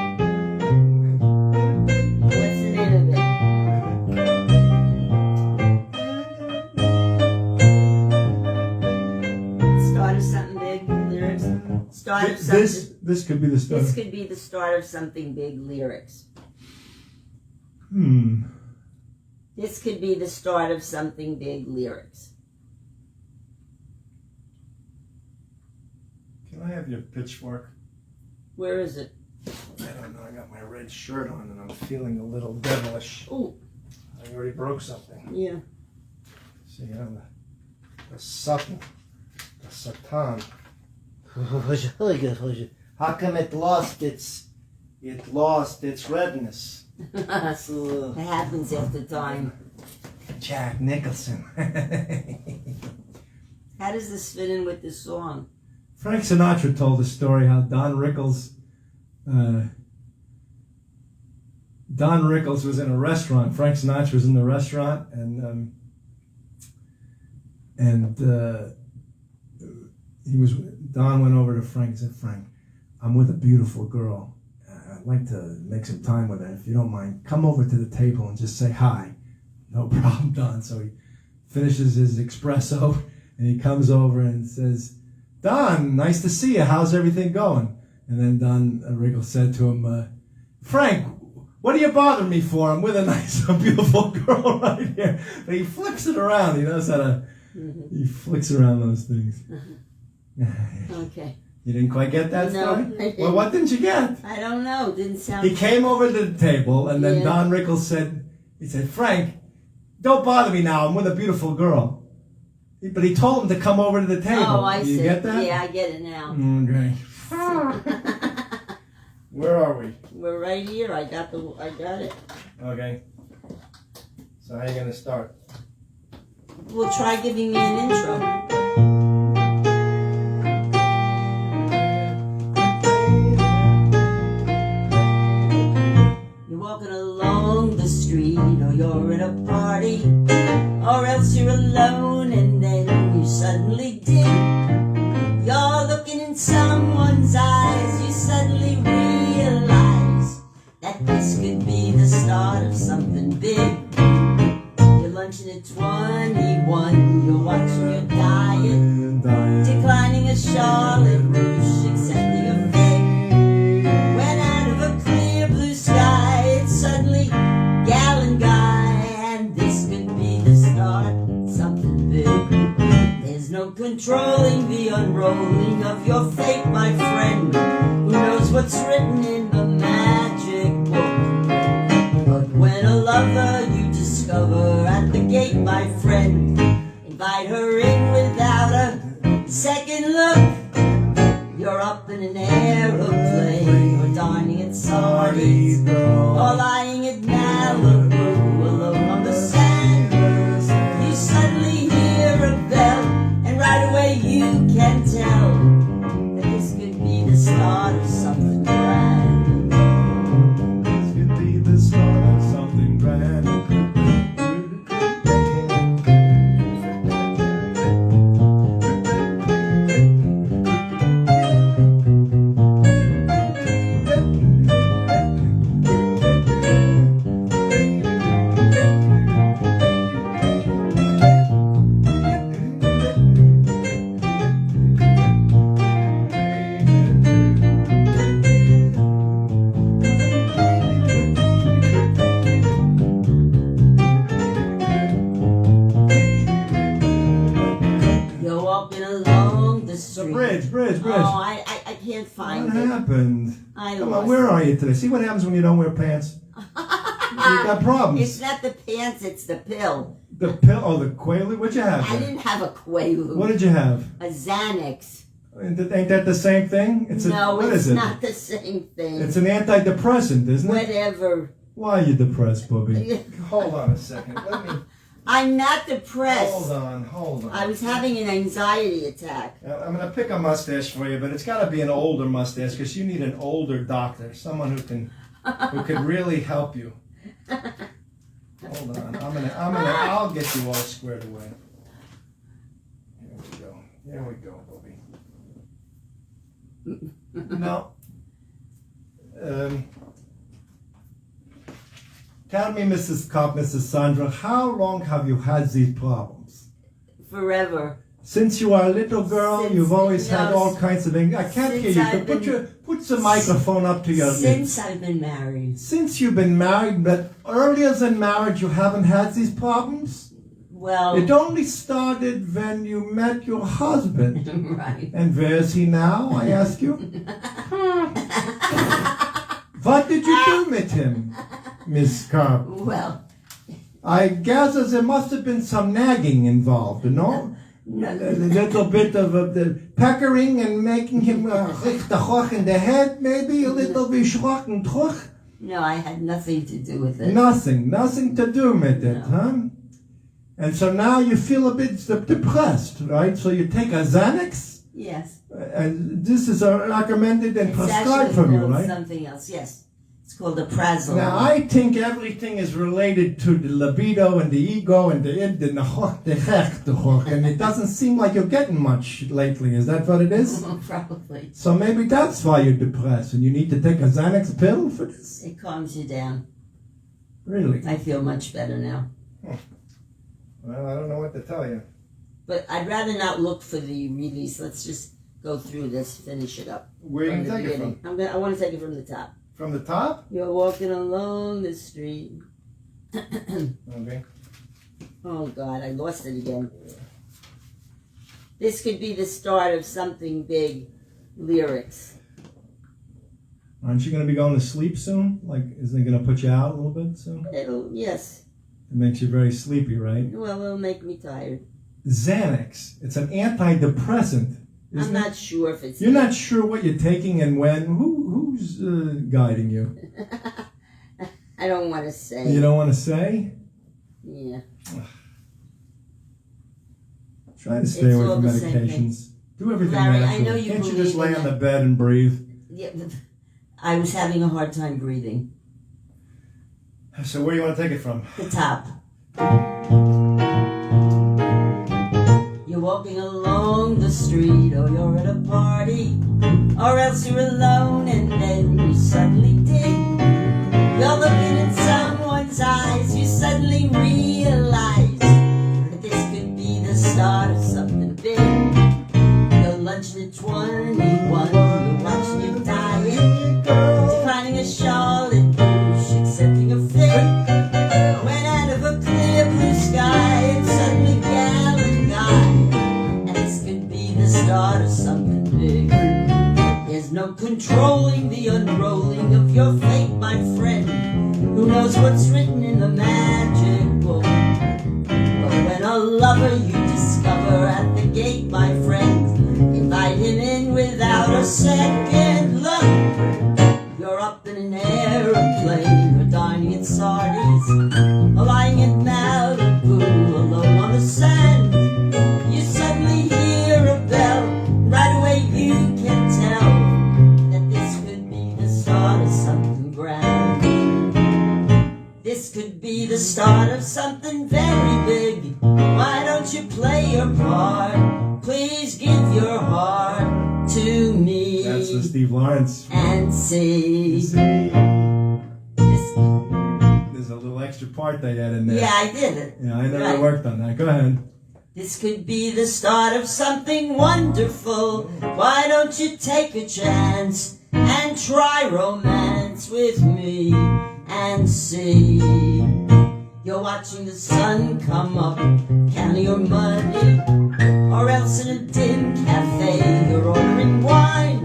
What's the name of it? Start of something big lyrics. Start of something. This could be the start. This could be the start of something big lyrics. This could be the start of something big lyrics. Can I have your pitchfork? Where is it? I don't know. I got my red shirt on and I'm feeling a little devilish. Oh, I already broke something. yeah. See, I'm the Satan. The Satan. How come it lost its redness? It happens after time. Jack Nicholson. How does this fit in with this song? Frank Sinatra told a story how Don Rickles was in a restaurant. Frank Sinatra was in the restaurant, and Don went over to Frank and said, "Frank, I'm with a beautiful girl. I'd like to make some time with her. If you don't mind, come over to the table and just say hi." "No problem, Don." So he finishes his espresso and he comes over and says, "Don, nice to see you. How's everything going?" And then Don Rickles said to him, "Frank, what are you bothering me for? I'm with a beautiful girl right here." But he flips it around. He knows how to, he flicks around those things. Okay. You didn't quite get that No, story? I didn't. Well, what didn't you get? I don't know. Didn't sound. He came over to the table, and then Yeah. Don Rickles said, "Frank, don't bother me now. I'm with a beautiful girl." But he told him to come over to the table. Oh, I see. You get that? Yeah, I get it now. Okay. Where are we? We're right here. I got it. Okay. So how are you going to start? Well, try giving me an intro. You're walking along the street, or you're at a party, or else you're alone, and then you suddenly dim. You're looking in someone's eyes, you suddenly realize that this could be the start of something big. You're lunching at 21, you're watching your diet, declining a Charlotte Rouge, accepting a fake. When out of a clear blue sky, it's suddenly gal and guy, and this could be the start of something big. There's no controlling the unrolling of your fate, my friend. Who knows what's written in the magic book? But when a lover you discover at the gate, my friend, invite her in without a second look. You're up in an aeroplane, or dining at Sardis, or lying at Malibu, alone on the sand. You suddenly hear a bell, and right away you can tell that this could be the start of something grand. This could be the start of something grand. happened? I Come lost on, where it. are you today? See what happens when you don't wear pants? You got problems. It's not the pants, it's the pill. The pill, oh, the Quaalude? What'd you have? I there? didn't have a Quaalude. What did you have? A Xanax. Ain't that the same thing? No, what it's is it? not the same thing. It's an antidepressant, isn't it? Whatever. Why are you depressed, Boogie? Hold on a second. Let me. I'm not depressed. Hold on. I was having an anxiety attack. I'm going to pick a mustache for you, but it's got to be an older mustache because you need an older doctor, someone who can really help you. Hold on. I'll get you all squared away. Here we go, Bobby. No. Tell me, Mrs. Karp, Mrs. Saundra, how long have you had these problems? Forever. Since you are a little girl, you've always had all kinds of things. I can't hear you. Put the microphone up to your lips. Since I've been married. Since you've been married, but earlier than marriage, you haven't had these problems? Well, It only started when you met your husband. right. And where's he now, I ask you? What did you do with him, Miss Karp? Well, I gather there must have been some nagging involved, no? A little bit of the peckering and making him richtig in the head, maybe a little beschrocken truch. no, I had nothing to do with it. Nothing to do with it, No. huh? And so now you feel a bit depressed, right? So you take a Xanax, Yes. and this is recommended and It's prescribed actually from you, called right? something else, yes. It's called a Prazol. Now I think everything is related to the libido and the ego and the id and the hoch, the hech, the hoch, and it doesn't seem like you're getting much lately. Is that what it is? Probably. So maybe that's why you're depressed and you need to take a Xanax pill for this? It calms you down. Really? I feel much better now. Well, I don't know what to tell you. But I'd rather not look for the release. Let's just go through this, finish it up. Where you the can take it beginning. from? I want to take it from the top. From the top? You're walking along the street. Okay. Oh God, I lost it again. This could be the start of something big. Lyrics. Aren't you going to be going to sleep soon? Like, isn't it going to put you out a little bit soon? Yes. It makes you very sleepy, right? Well, it'll make me tired. Xanax. It's an antidepressant. I'm not sure if it's... You're not sure what you're taking and when. Who's guiding you? I don't want to say. You don't want to say? Yeah. Try to stay It's away all from the same medications. Do everything Larry, I naturally. know you Can't you believe just lay in on that. the bed and breathe? Yeah, I was having a hard time breathing. So where do you want to take it from? The top. You're walking along the street, or you're at a party, or else you're alone, and then you suddenly dig. You're looking in someone's eyes, you suddenly realize that this could be the start of something big. You're lunching at 21, you're watching your diet, declining a Charlotte Bush, accepting a fig. Went out of a clear blue sky, and suddenly gal and guy. And this could be the start of something big. There's no controlling the unrolling of your fate, my friend. Who knows what's written in the magic book? But when a lover you discover at the gate, my friend, invite him in without a second look. You're up in an aeroplane, you're dining at Sardi's, or lying in Malibu, alone on the sand. You suddenly hear a bell, right away you can tell that this could be the start of something grand. This could be the start of something very big. Why don't you play your part? Please give your heart to me. That's the Steve Lawrence. And see. There's a little extra part they had in there. Yeah, I did it. Yeah, I never Right. worked on that. Go ahead. This could be the start of something wonderful. Why don't you take a chance and try romance with me and see? You're watching the sun come up, counting your money, or else in a dim cafe you're ordering wine.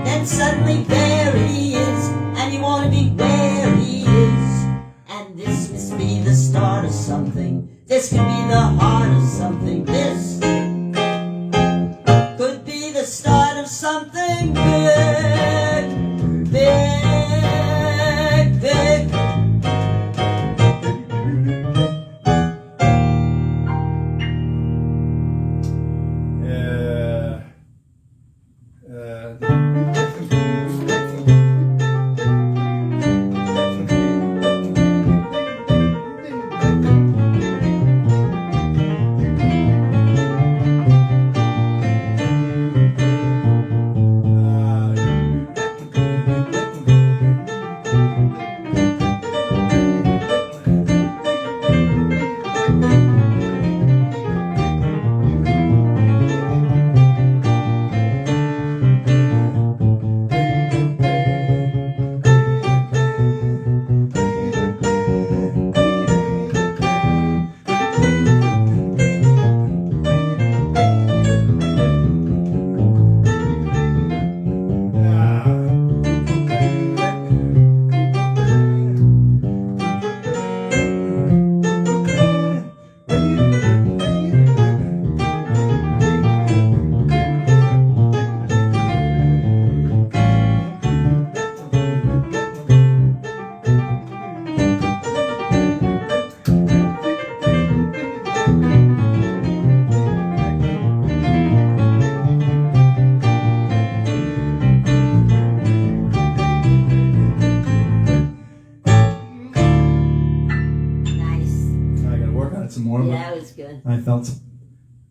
Then and suddenly there he is, and you want to be where he is. And this must be the start of something. This could be the heart of something. This could be the start of something big, big, big. I felt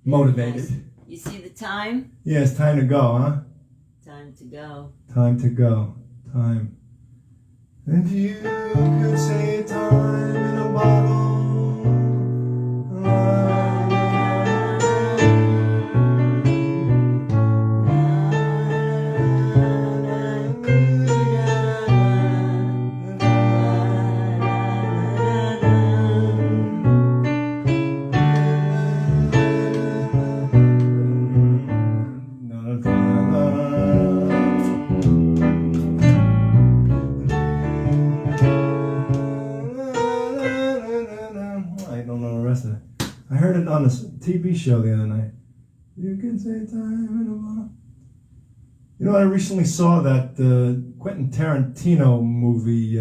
motivated. You see the time? Yeah, it's time to go, huh? Time to go. Time to go. Time. And you could say time in a bottle. On a TV show the other night. You can say time in a while. You know, I recently saw that Quentin Tarantino movie.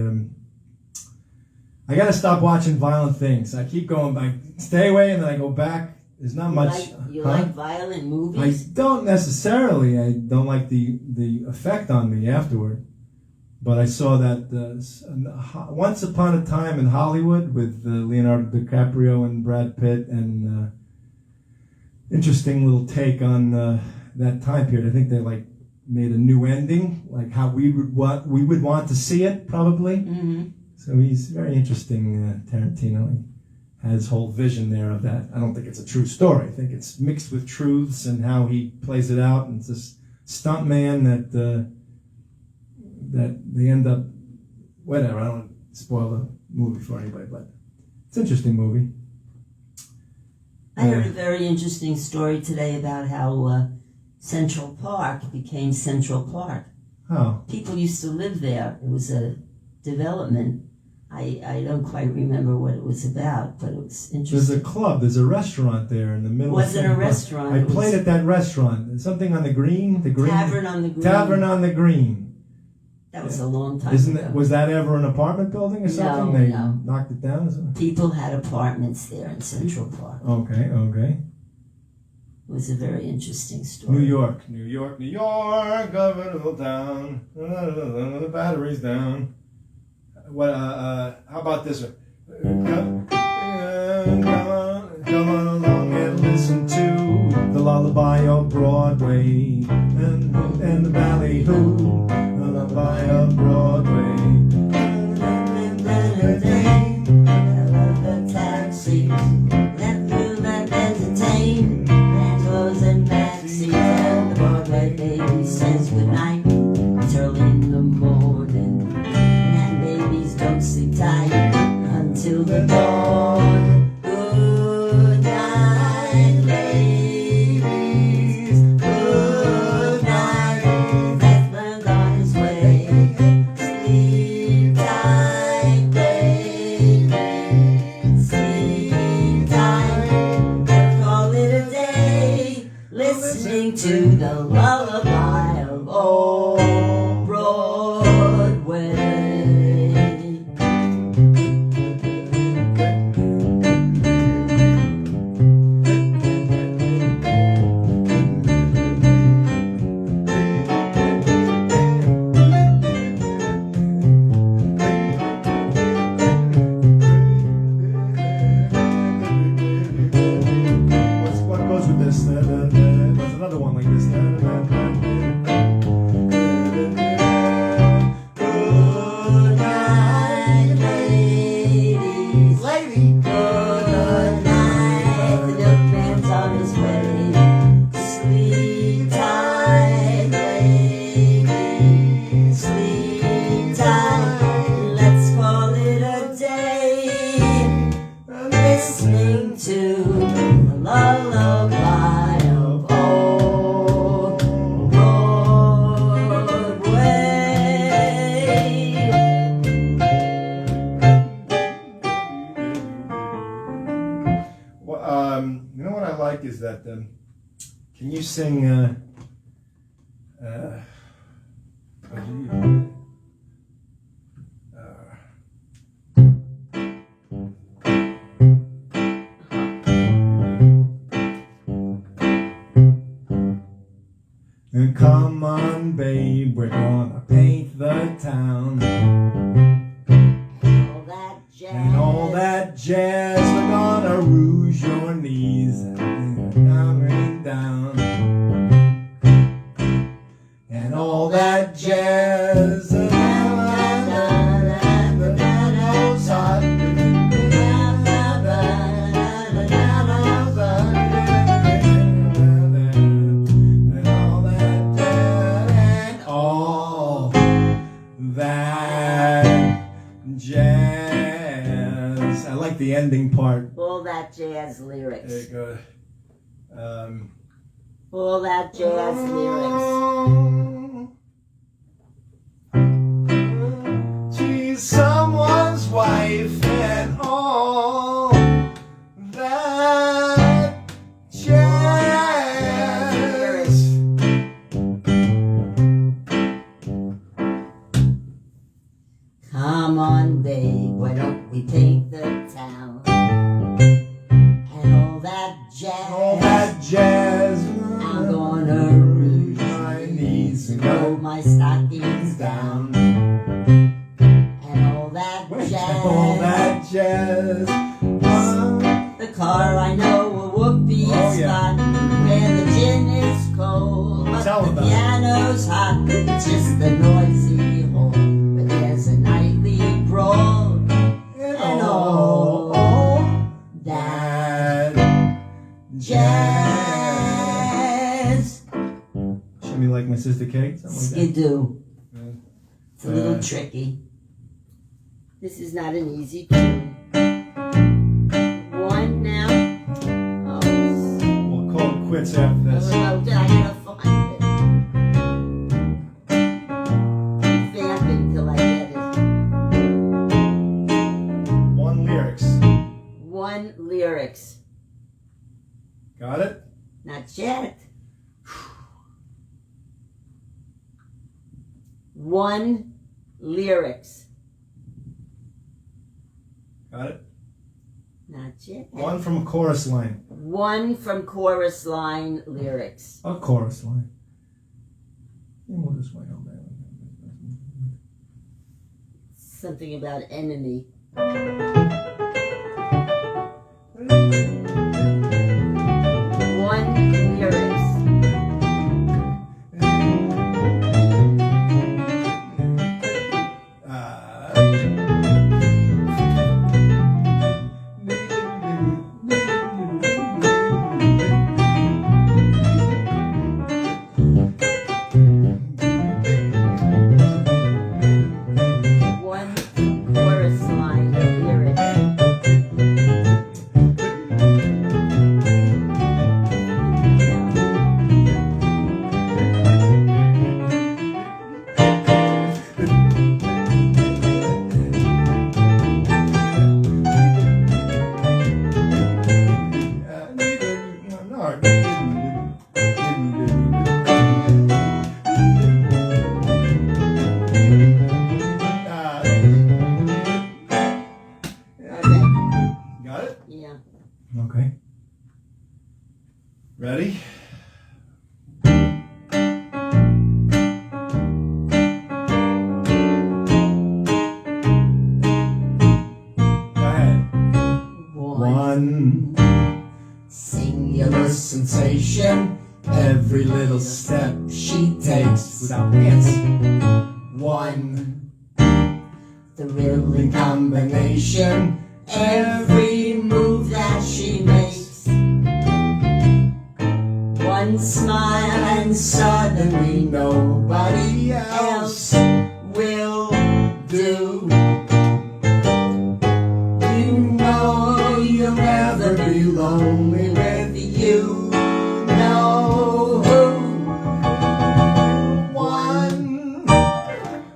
I gotta stop watching violent things. I keep going back, stay away, and then I go back. There's not much. You like violent movies? I don't necessarily. I don't like the effect on me afterward. But I saw that Once Upon a Time in Hollywood with Leonardo DiCaprio and Brad Pitt, and interesting little take on that time period. I think they made a new ending, like how we would want to see it, probably. Mm-hmm. So he's very interesting, Tarantino. He has his whole vision there of that. I don't think it's a true story. I think it's mixed with truths and how he plays it out. And it's this stunt man that they end up, whatever, I don't want to spoil the movie for anybody, but it's an interesting movie. I heard a very interesting story today about how Central Park became Central Park. How? People used to live there. It was a development. I don't quite remember what it was about, but it was interesting. There's a club, there's a restaurant there in the middle. It wasn't a restaurant. I played at that restaurant. Something on the green? The green? Tavern on the Green. Tavern on the Green. That was a long time ago. Was that ever an apartment building or something? They knocked it down or something? People had apartments there in Central Park. Okay. It was a very interesting story. New York, of a little town. The battery's down. What? How about this one? Come on along and listen to the lullaby of Broadway and the ballyhoo. The lullaby of Broadway. The taxis, let entertain. Randos and maxis, and the Broadway baby says goodnight. It's early in the morning, and babies don't sleep tight until the dawn. Good night, ladies. Good night. Beth learned on Can you sing? Come on, babe, we're gonna paint the town. All that jazz. And all that jazz, we're gonna rouge your knees and coming down. And all that jazz, the ending part. All that jazz lyrics. There you go. All that jazz lyrics. She's someone's wife and all that jazz. Come on, babe, why don't we take the town? And all that jazz. All that jazz. I'm gonna rouge my knees and roll my stockings down. And all that jazz. All that jazz. The car I know a whoopee spot where the gin is cold, but Tell the about it. piano's hot. It's just the noisy hole. But there's a nightly brawl and all that jazz. Show me like my sister Kate. Something like Skidoo. that. It's a little tricky. This is not an easy tune. One now. Oh, We'll call it quits after this. I gotta find it. Vamping till I get it. One lyrics. One lyrics. Got it? Not yet. One lyrics. Got it? Not yet. One from a chorus line. One from chorus line lyrics. A chorus line. We'll just wait on that. Something about enemy. One lyrics. One chorus line lyrics. Got it? Yeah. Okay. Ready? Go ahead. One Singular sensation, every little step she takes without pants. One thrilling combination, every move that she makes. One smile and suddenly nobody else will do. You know you'll never be lonely with you. Know One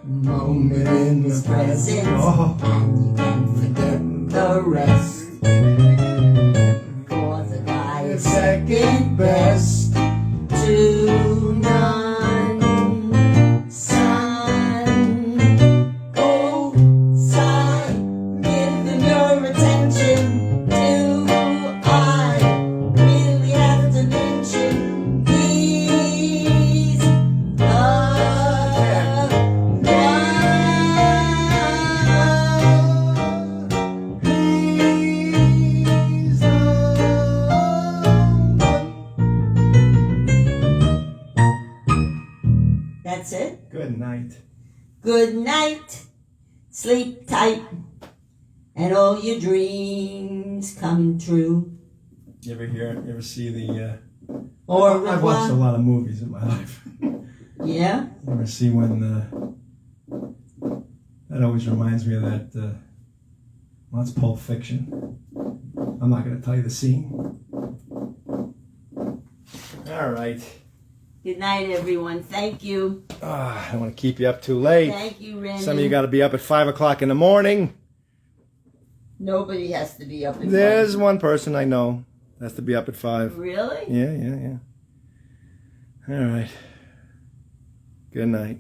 moment in the present, Oh. and you can forget the rest. For the guy is second best. Good night, sleep tight, and all your dreams come true. You ever see the... Or I've watched a lot of movies in my life. Yeah? You ever see when... that always reminds me of that... well, it's Pulp Fiction. I'm not going to tell you the scene. All right. Good night, everyone. Thank you. I don't want to keep you up too late. Thank you, Randy. Some of you got to be up at 5 o'clock in the morning. Nobody has to be up at There's one person I know has to be up at 5. Really? Yeah. All right. Good night.